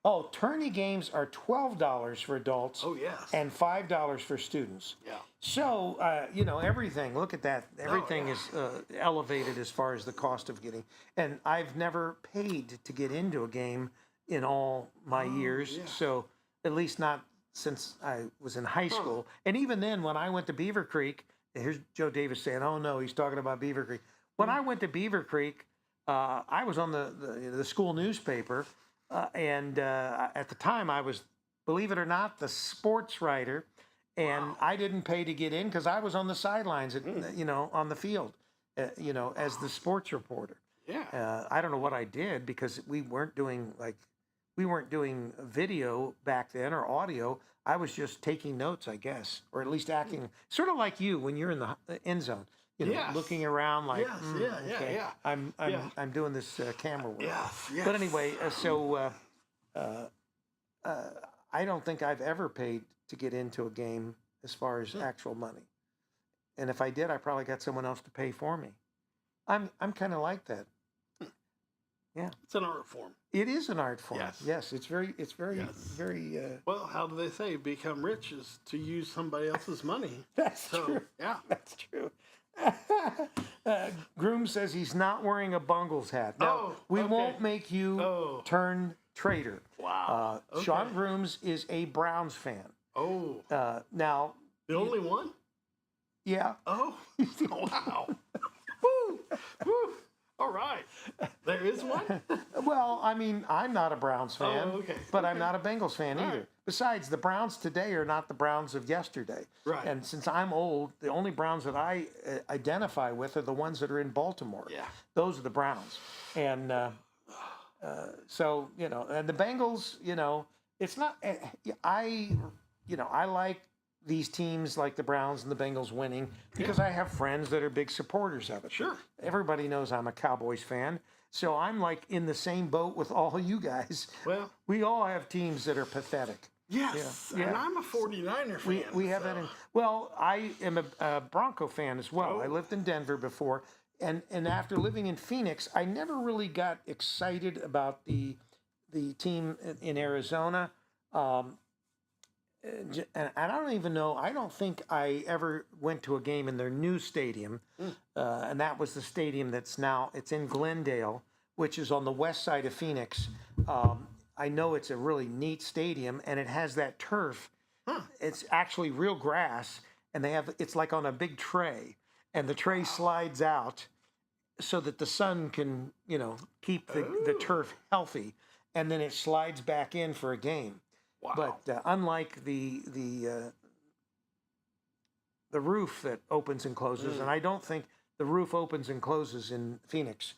Oh, tourney games are $12 for adults. Oh, yes. And $5 for students. Yeah. So, everything, look at that. Everything is elevated as far as the cost of getting. And I've never paid to get into a game in all my years. yeah. So, at least not since I was in high school. And even then, when I went to Beaver Creek, here's Joe Davis saying, "Oh no, he's talking about Beaver Creek." When I went to Beaver Creek, I was on the school newspaper, and at the time I was, believe it or not, the sports writer, and I didn't pay to get in because I was on the sidelines, on the field, as the sports reporter. Yeah. I don't know what I did because we weren't doing video back then or audio. I was just taking notes, I guess, or at least acting sort of like you when you're in the end zone, Yes. looking around like, Yes, yeah. I'm doing this camera work. Yes. But anyway, I don't think I've ever paid to get into a game as far as actual money. And if I did, I probably got someone else to pay for me. I'm kind of like that. Yeah. It's an art form. It is an art form. Yes. Yes, it's very, Yes. very. Well, how do they say become rich is to use somebody else's money? That's true. Yeah. That's true. Groom says he's not wearing a Bungles hat. Now, we okay. won't make you turn traitor. Wow. Okay. Sean Grooms is a Browns fan. Oh. Now, The only one? yeah. Oh. Wow. Woo. Woo. All right. There is one? Well, I mean, I'm not a Browns fan, okay. but I'm not a Bengals fan All either. right. Besides, the Browns today are not the Browns of yesterday. Right. And since I'm old, the only Browns that I identify with are the ones that are in Baltimore. Yeah. Those are the Browns. And so, and the Bengals, it's not, I like these teams like the Browns and the Bengals winning because I have friends that are big supporters of it. Sure. Everybody knows I'm a Cowboys fan. So I'm like in the same boat with all you guys. Well, We all have teams that are pathetic. yes. Yeah. And I'm a 49er fan. We have that in. Well, I am a Bronco fan as well. I lived in Denver before. And after living in Phoenix, I never really got excited about the team in Arizona. And I don't even know, I don't think I ever went to a game in their new stadium. And that was the stadium it's in Glendale, which is on the west side of Phoenix. I know it's a really neat stadium and it has that turf. It's actually real grass and it's like on a big tray and the tray slides out so that the sun can, keep the turf healthy. And then it slides back in for a game. Wow. But unlike the roof that opens and closes, and I don't think the roof opens and closes in Phoenix.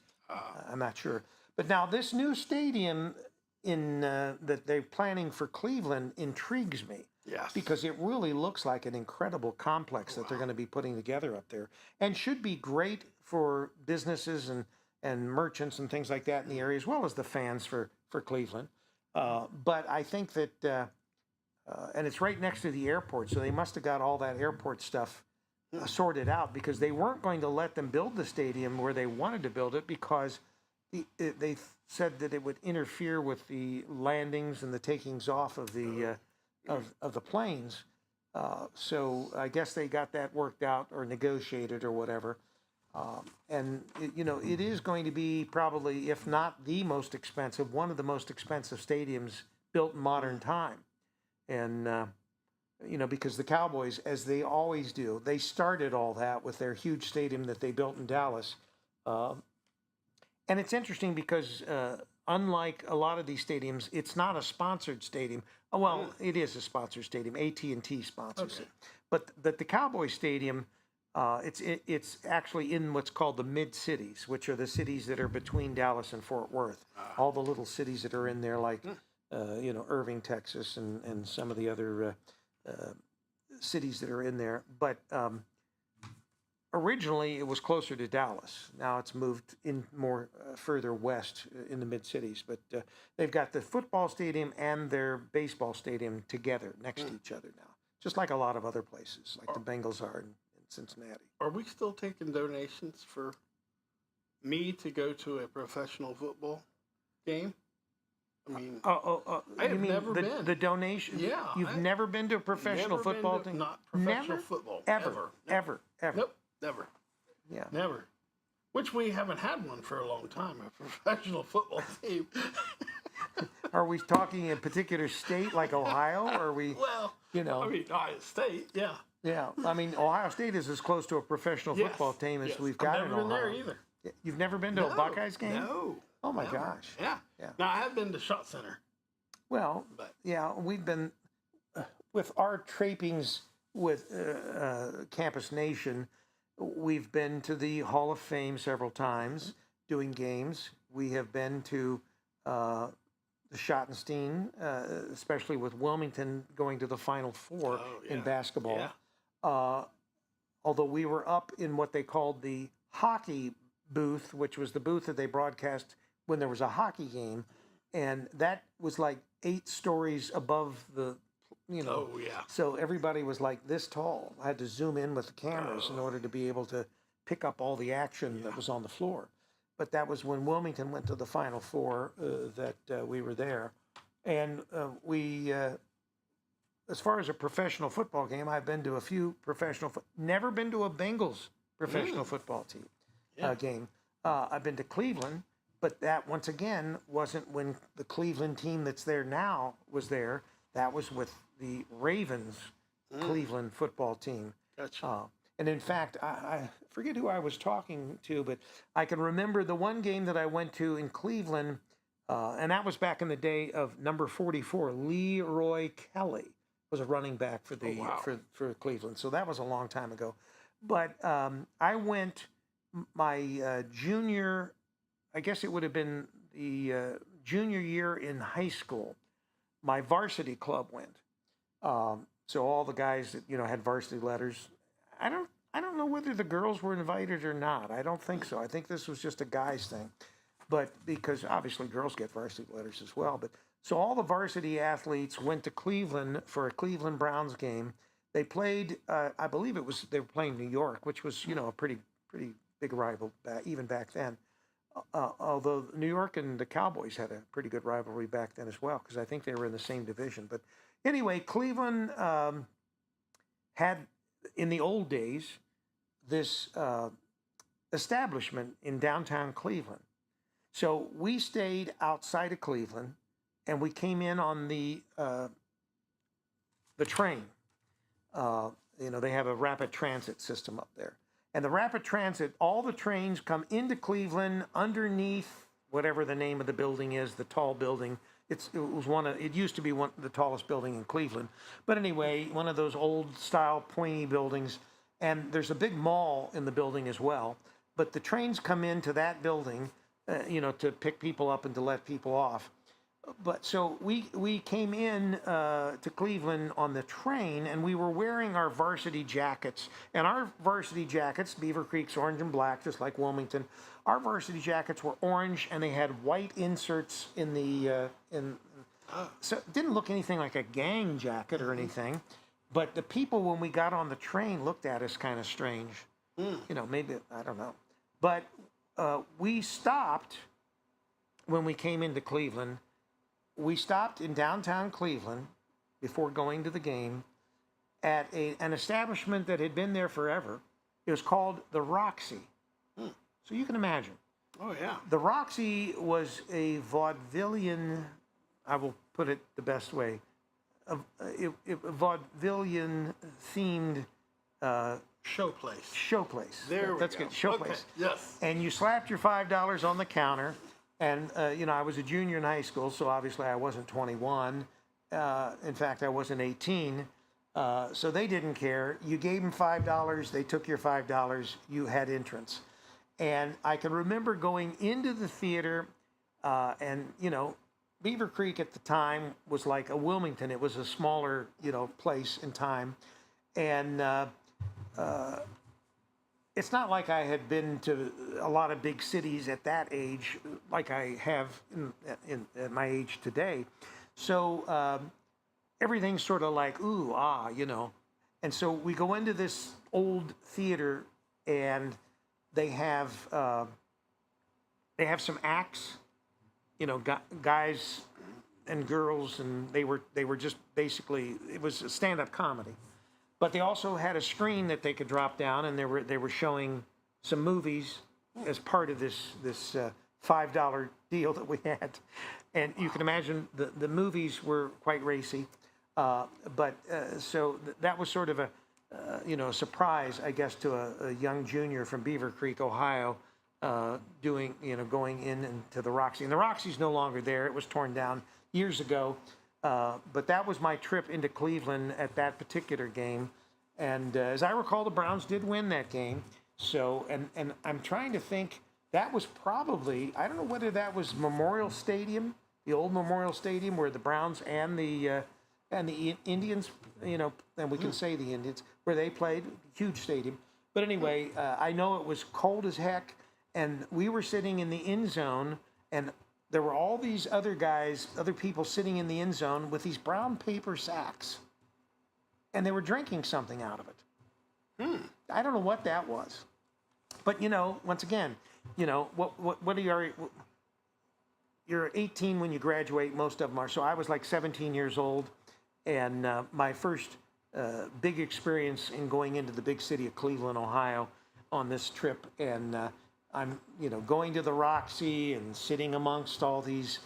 I'm not sure. But now this new stadium that they're planning for Cleveland intrigues me. Yes. Because it really looks like an incredible complex that they're going to be putting together up there, and should be great for businesses and merchants and things like that in the area, as well as the fans for Cleveland. But I think that, and it's right next to the airport, so they must have got all that airport stuff sorted out because they weren't going to let them build the stadium where they wanted to build it because they said that it would interfere with the landings and the takings off of the of the planes. So I guess they got that worked out or negotiated or whatever. And it is going to be probably, if not the most expensive, one of the most expensive stadiums built in modern time. And, because the Cowboys, as they always do, they started all that with their huge stadium that they built in Dallas. And it's interesting because unlike a lot of these stadiums, it's not a sponsored stadium. Well, it is a sponsored stadium. AT&T sponsors it. But the Cowboys stadium, it's actually in what's called the mid-cities, which are the cities that are between Dallas and Fort Worth. All the little cities that are in there, like Irving, Texas, and some of the other cities that are in there. But originally, it was closer to Dallas. Now it's moved in more further west in the mid-cities. But they've got the football stadium and their baseball stadium together next to each other now, just like a lot of other places, like the Bengals are in Cincinnati. Are we still taking donations for me to go to a professional football game? I mean, I have never been. The donation? Yeah. You've never been to a professional football team? Not professional Never? football. Ever. Nope, never. Yeah. Never. Which we haven't had one for a long time, a professional football team. Are we talking a particular state like Ohio, or are we, Well, you know? I mean, Ohio State, yeah. Yeah, I mean, Ohio State is as close to a professional Yes, football team as yes. we've got I've in never been Ohio. there either. You've never been to a Buckeyes game? No. Oh my never. gosh. Yeah. Yeah. Now, I have been to Shot Center. Well, But- yeah, we've been with our trappings with Campus Nation. We've been to the Hall of Fame several times doing games. We have been to the Schottenstein, especially with Wilmington going to the Final Four Oh, in yeah. basketball. Yeah. Although we were up in what they called the hockey booth, which was the booth that they broadcast when there was a hockey game, and that was like 8 stories above the, you know. Oh, yeah. So everybody was like this tall. I had to zoom in with the cameras in order to be able to pick up all the action that was on the floor. But that was when Wilmington went to the Final Four that we were there. And as far as a professional football game, I've been to a few never been to a Bengals professional football team game. I've been to Cleveland, but that once again wasn't when the Cleveland team that's there now was there. That was with the Ravens Cleveland football team. Gotcha. And in fact, I forget who I was talking to, but I can remember the one game that I went to in Cleveland, and that was back in the day of number 44, Leroy Kelly was a running back for the for Cleveland. So that was a long time ago. But I went my junior, I guess it would have been the junior year in high school. My varsity club went. So all the guys that had varsity letters. I don't know whether the girls were invited or not. I don't think so. I think this was just a guys thing. But because obviously girls get varsity letters as well. But so all the varsity athletes went to Cleveland for a Cleveland Browns game. They played, I believe they were playing New York, which was, a pretty big rival even back then. Although New York and the Cowboys had a pretty good rivalry back then as well, because I think they were in the same division. But anyway, Cleveland had, in the old days, this establishment in downtown Cleveland. So we stayed outside of Cleveland, and we came in on the train. They have a rapid transit system up there. And the rapid transit, all the trains come into Cleveland underneath whatever the name of the building is, the tall building. It used to be the tallest building in Cleveland. But anyway, one of those old style pointy buildings. And there's a big mall in the building as well. But the trains come into that building, to pick people up and to let people off. But so we came in to Cleveland on the train, and we were wearing our varsity jackets. And our varsity jackets, Beaver Creek's orange and black, just like Wilmington. Our varsity jackets were orange, and they had white inserts in the so it didn't look anything like a gang jacket or anything. But the people, when we got on the train, looked at us kind of strange. Maybe, I don't know. But we stopped when we came into Cleveland. We stopped in downtown Cleveland before going to the game at an establishment that had been there forever. It was called the Roxy. So you can imagine. Oh, yeah. The Roxy was a vaudevillian, I will put it the best way, a vaudevillian-themed Showplace. There we That's go. good. Showplace. Okay. Yes. And you slapped your $5 on the counter. And, I was a junior in high school, so obviously I wasn't 21. In fact, I wasn't 18. So they didn't care. You gave them $5. They took your $5. You had entrance. And I can remember going into the theater, and, Beaver Creek at the time was like a Wilmington. It was a smaller, place and time. And it's not like I had been to a lot of big cities at that age, like I have at my age today. So everything's sort of like, ooh, ah, And so we go into this old theater, and they have some acts, guys and girls, and they were just basically, it was a stand-up comedy. But they also had a screen that they could drop down, and they were showing some movies as part of this $5 deal that we had. And you can imagine the movies were quite racy. So that was sort of a surprise, I guess, to a young junior from Beaver Creek, Ohio, going into the Roxy. And the Roxy's no longer there. It was torn down years ago. But that was my trip into Cleveland at that particular game. And as I recall, the Browns did win that game. So, and I'm trying to think, that was probably, I don't know whether that was Memorial Stadium, the old Memorial Stadium where the Browns and the Indians, and we can say the Indians, where they played, huge stadium. But anyway, I know it was cold as heck, and we were sitting in the end zone, and there were all these other people sitting in the end zone with these brown paper sacks, and they were drinking something out of it. I don't know what that was. But, once again, what are you're 18 when you graduate, most of them are. So I was like 17 years old, and my first big experience in going into the big city of Cleveland, Ohio on this trip. And I'm, going to the Roxy and sitting amongst all these,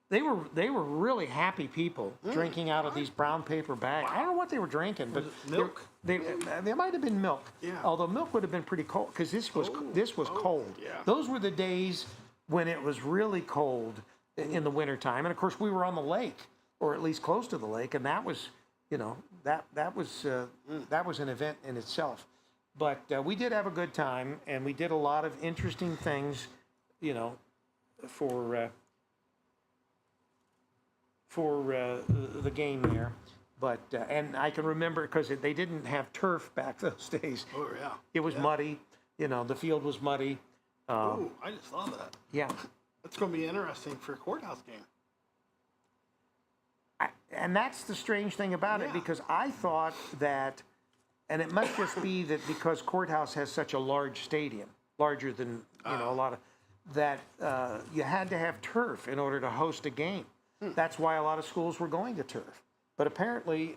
they were really happy people drinking out of these brown paper bags. I don't know what they were drinking, but milk. They might have been milk. Yeah. Although milk would have been pretty cold because this was cold. Yeah. Those were the days when it was really cold in the wintertime. And of course we were on the lake, or at least close to the lake, and that was, that was an event in itself. But we did have a good time, and we did a lot of interesting things, for the game there. But and I can remember because they didn't have turf back those days. Oh, yeah. It was muddy. The field was muddy. Oh, I just saw that. Yeah. That's going to be interesting for a courthouse game. And that's the strange thing about it, because I thought that, and it must just be that because Courthouse has such a large stadium, larger than a lot of, that you had to have turf in order to host a game. That's why a lot of schools were going to turf. But apparently,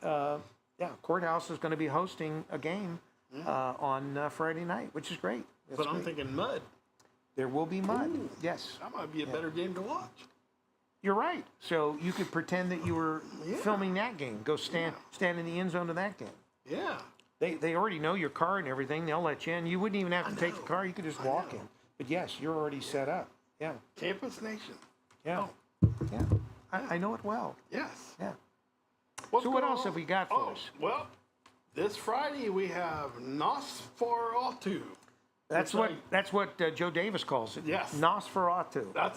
Courthouse is going to be hosting a game on Friday night, which is great. But I'm thinking mud. There will be mud. Ooh, yes. That might be a better game to watch. You're right. So you could pretend that you were filming that game. Go stand in the end zone of that game. Yeah. They already know your car and everything. They'll let you in. You wouldn't even have to take the car. You could just walk in. But yes, you're already set up. Yeah. Campus Nation. Yeah. Yeah. I know it well. Yes. Yeah. What's So what going else on? have we got for us? Well, this Friday we have Nosferatu. That's what Joe Davis calls it. Yes. Nosferatu. I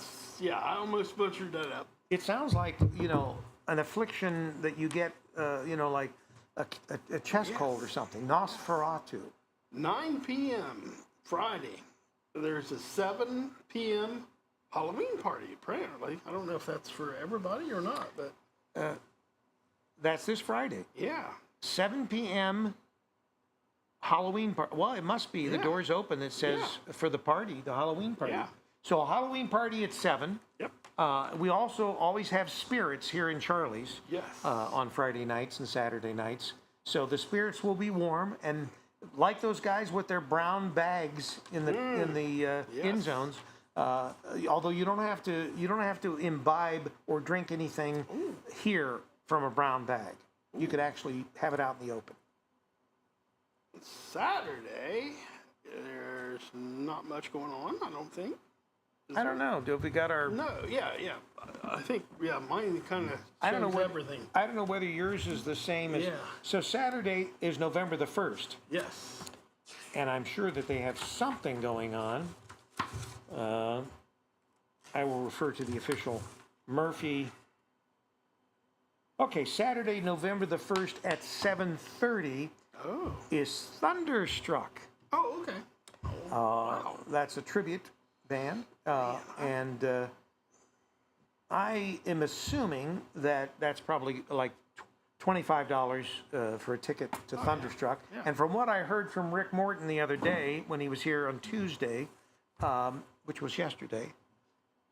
almost butchered that up. It sounds like, an affliction that you get, like a chest cold or something. Nosferatu. 9 p.m. Friday. There's a 7 p.m. Halloween party, apparently. I don't know if that's for everybody or not, but... That's this Friday. yeah. 7 p.m. Halloween party. Well, it must be. The door's open. It says for the party, the Halloween party. Yeah. So a Halloween party at 7. Yep. We also always have spirits here in Charlie's. Yes. On Friday nights and Saturday nights. So the spirits will be warm, and like those guys with their brown bags in the end zones. Although you don't have to imbibe or drink anything here from a brown bag. You could actually have it out in the open. Saturday, there's not much going on, I don't think. I don't know. Do we got our? No, yeah. I think, mine kind of shows everything. I don't know whether yours is the same as. Yeah. So Saturday is November the 1st. Yes. And I'm sure that they have something going on. I will refer to the official Murphy. Okay, Saturday, November the 1st at 7:30 is Thunderstruck. Oh, okay. Wow. That's a tribute band. And I am assuming that that's probably like $25 for a ticket to Thunderstruck. Yeah. And from what I heard from Rick Morton the other day when he was here on Tuesday, which was yesterday,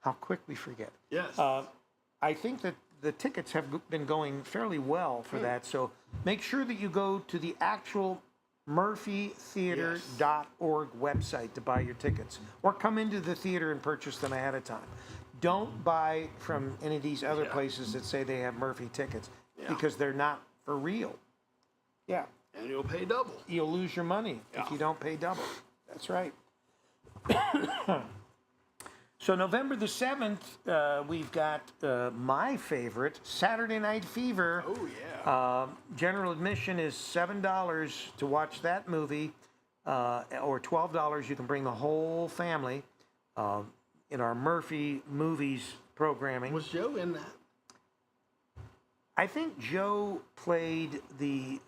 how quick we forget. Yes. I think that the tickets have been going fairly well for that. So make sure that you go to the actual murphytheater.org website to buy your tickets, or come into the theater and purchase them ahead of time. don't buy from any of these other Yeah. places that say they have Murphy tickets Yeah. because they're not for real. Yeah, And you'll pay double. you'll lose your money if Yeah. you don't pay double. That's right. So November the 7th, we've got my favorite, Saturday Night Fever. Oh, yeah. General admission is $7 to watch that movie, or $12 you can bring the whole family in our Murphy Movies programming. Was Joe in that? I think Joe played the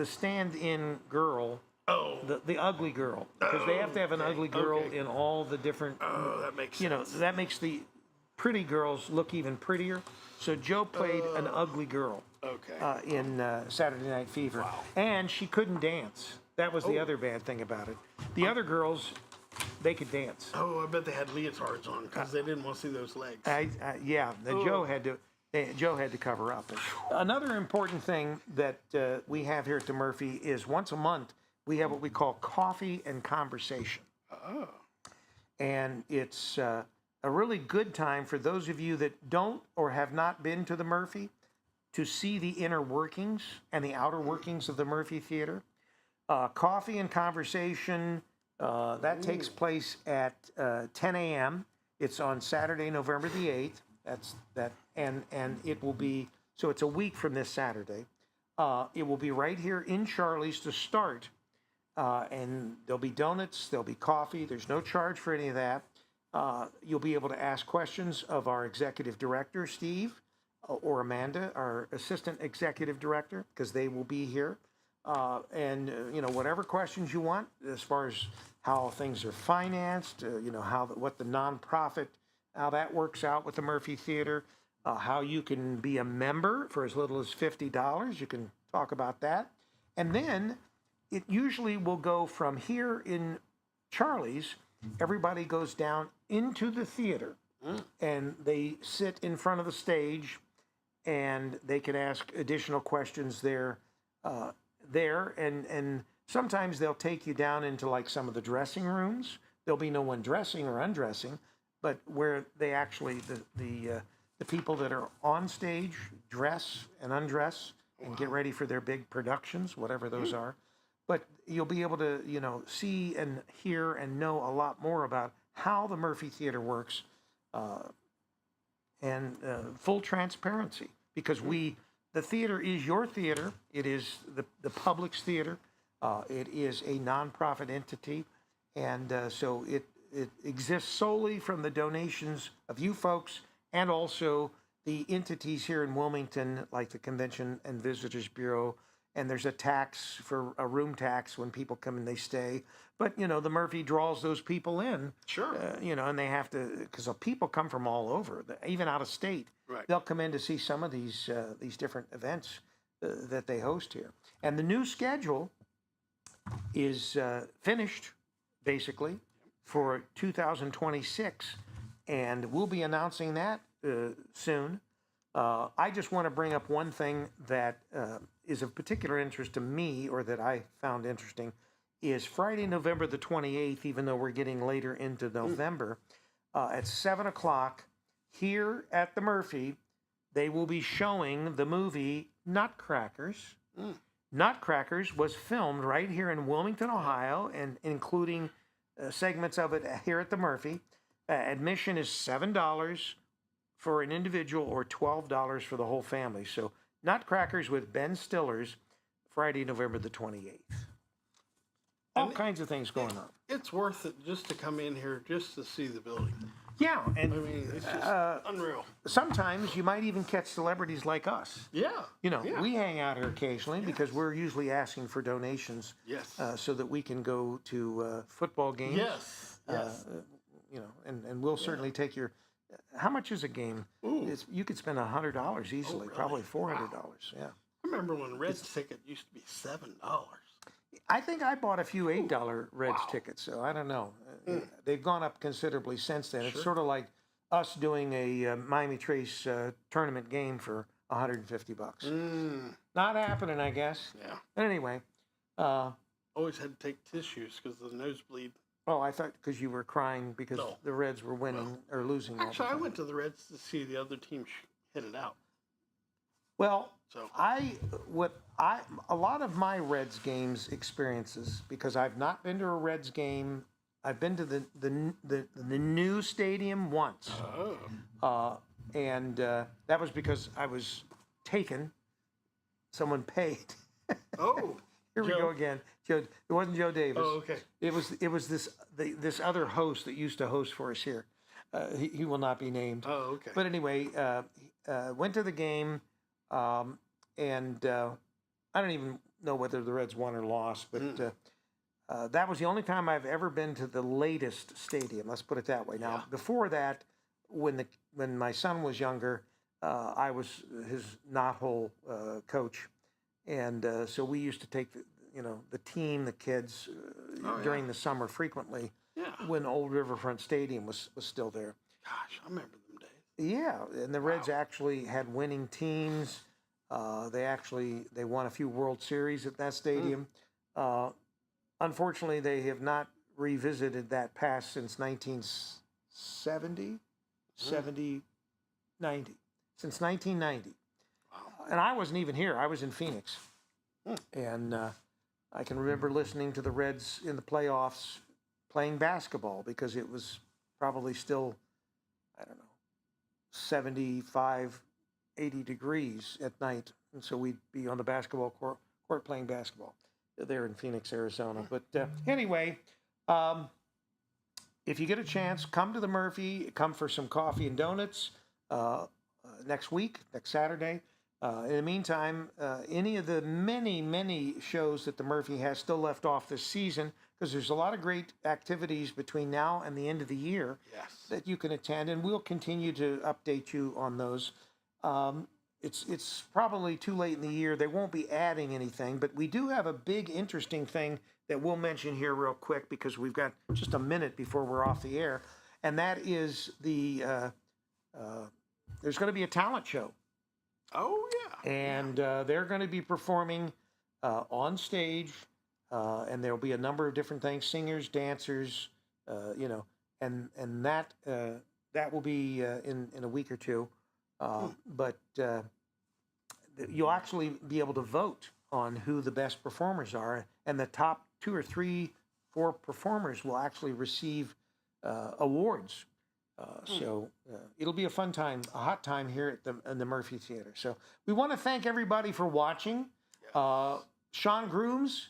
stand-in girl, Oh. the ugly girl, because they have to have an Okay, ugly girl okay. in all the different. Oh, that makes sense. You know, that makes the pretty girls look even prettier. So Joe played an ugly girl Okay. in Saturday Night Fever, and she couldn't dance. That was the other bad thing about it. The other girls, they could dance. Oh, I bet they had leotards on because they didn't want to see those legs. Joe had to. Joe had to cover up. Another important thing that we have here at the Murphy is once a month we have what we call coffee and conversation. Oh. And it's a really good time for those of you that don't or have not been to the Murphy to see the inner workings and the outer workings of the Murphy Theater. Coffee and conversation, that takes place at 10 a.m. It's on Saturday, November the 8th. And it will be, so it's a week from this Saturday. It will be right here in Charlie's to start. And there'll be donuts, there'll be coffee. There's no charge for any of that. You'll be able to ask questions of our executive director, Steve, or Amanda, our assistant executive director, because they will be here. And whatever questions you want as far as how things are financed, what the nonprofit, how that works out with the Murphy Theater, how you can be a member for as little as $50. You can talk about that. And then it usually will go from here in Charlie's, everybody goes down into the theater and they sit in front of the stage and they can ask additional questions there. And sometimes they'll take you down into like some of the dressing rooms. There'll be no one dressing or undressing, but where they actually, the people that are on stage dress and undress and get ready for their big productions, whatever those are. But you'll be able to, see and hear and know a lot more about how the Murphy Theater works, and full transparency, because the theater is your theater. It is the public's theater. It is a nonprofit entity, and so it exists solely from the donations of you folks and also the entities here in Wilmington, like the Convention and Visitors Bureau. And there's a tax for a room tax when people come and they stay. But, the Murphy draws those people in. Sure. And they have to, because people come from all over, even out of state. Right. They'll come in to see some of these different events that they host here. And the new schedule is finished, basically, for 2026. And we'll be announcing that soon. I just want to bring up one thing that is of particular interest to me, or that I found interesting, is Friday, November the 28th, even though we're getting later into November, at 7 o'clock here at the Murphy, they will be showing the movie Nutcrackers. Nutcrackers was filmed right here in Wilmington, Ohio, and including segments of it here at the Murphy. Admission is $7 for an individual or $12 for the whole family. So Nutcrackers with Ben Stiller's, Friday, November the 28th. All kinds of things going on. It's worth it just to come in here just to see the building. Yeah, and I mean, it's just unreal. sometimes you might even catch celebrities like us. Yeah. Yeah. We hang out here occasionally because we're usually asking for donations. Yes. So that we can go to football games. Yes. Yes. And we'll certainly take your. How much is a game? You could spend $100 easily, really? probably $400. Wow. Yeah. I remember when Red's ticket used to be $7. I think I bought a few $8 Reds tickets, so I don't know. They've gone up considerably since then. It's sort of like us doing a Miami Trace tournament game for $150. Not happening, I guess. Yeah. But anyway, Always had to take tissues because of the nosebleed. Oh, I thought because you were crying because No. the Reds were winning or losing. all the Actually, I time. went to the Reds to see the other team hit it out. Well, So a lot of my Reds games experiences, because I've not been to a Reds game. I've been to the new stadium once, and that was because I was taken. Someone paid. oh, Here we Joe. go again. Joe, it wasn't Joe Davis. Oh, okay. It was this other host that used to host for us here. He will not be named. Oh, okay. But anyway, went to the game, and I don't even know whether the Reds won or lost, but that was the only time I've ever been to the latest stadium. Let's put it that way. Now, before that, when my son was younger, I was his knothole coach, and so we used to take the team, the kids, during the summer frequently. Yeah. When Old Riverfront Stadium was still there. Gosh, I remember them days. Yeah, and the Reds actually had winning teams. They won a few World Series at that stadium. Unfortunately, they have not revisited that past since 1970, 70, 90. Since 1990. And I wasn't even here. I was in Phoenix. And I can remember listening to the Reds in the playoffs playing basketball because it was probably still, I don't know, 75, 80 degrees at night. And so we'd be on the basketball court playing basketball there in Phoenix, Arizona. But anyway, if you get a chance, come to the Murphy, come for some coffee and donuts next Saturday. In the meantime, any of the many shows that the Murphy has still left off this season, because there's a lot of great activities between now and the end of the year that you can attend, and we'll continue to update you on those. It's probably too late in the year. They won't be adding anything, but we do have a big, interesting thing that we'll mention here real quick because we've got just a minute before we're off the air, and that is there's going to be a talent show. Oh, yeah. And they're going to be performing on stage, and there'll be a number of different things, singers, dancers, and that will be in a week or two. But you'll actually be able to vote on who the best performers are, and the top 2 or 3, 4 performers will actually receive awards. So it'll be a fun time, a hot time here at the Murphy Theater. So we want to thank everybody for watching. Sean Grooms,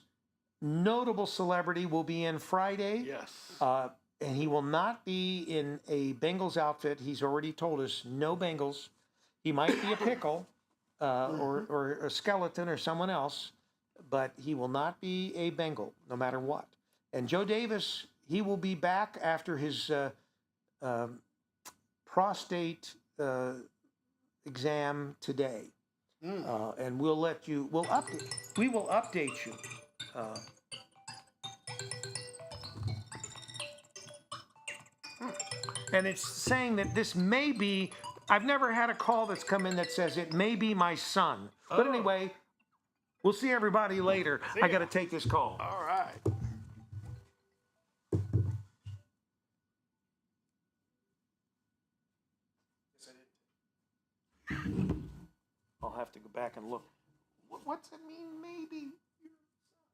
notable celebrity, will be in Friday. Yes. And he will not be in a Bengals outfit. He's already told us no Bengals. He might be a pickle or a skeleton or someone else, but he will not be a Bengal no matter what. And Joe Davis, he will be back after his prostate exam today, and we will update you. And it's saying that this may be. I've never had a call that's come in that says it may be my son. But anyway, we'll see everybody later. I got to take this call. All right. I'll have to go back and look. What's it mean, maybe?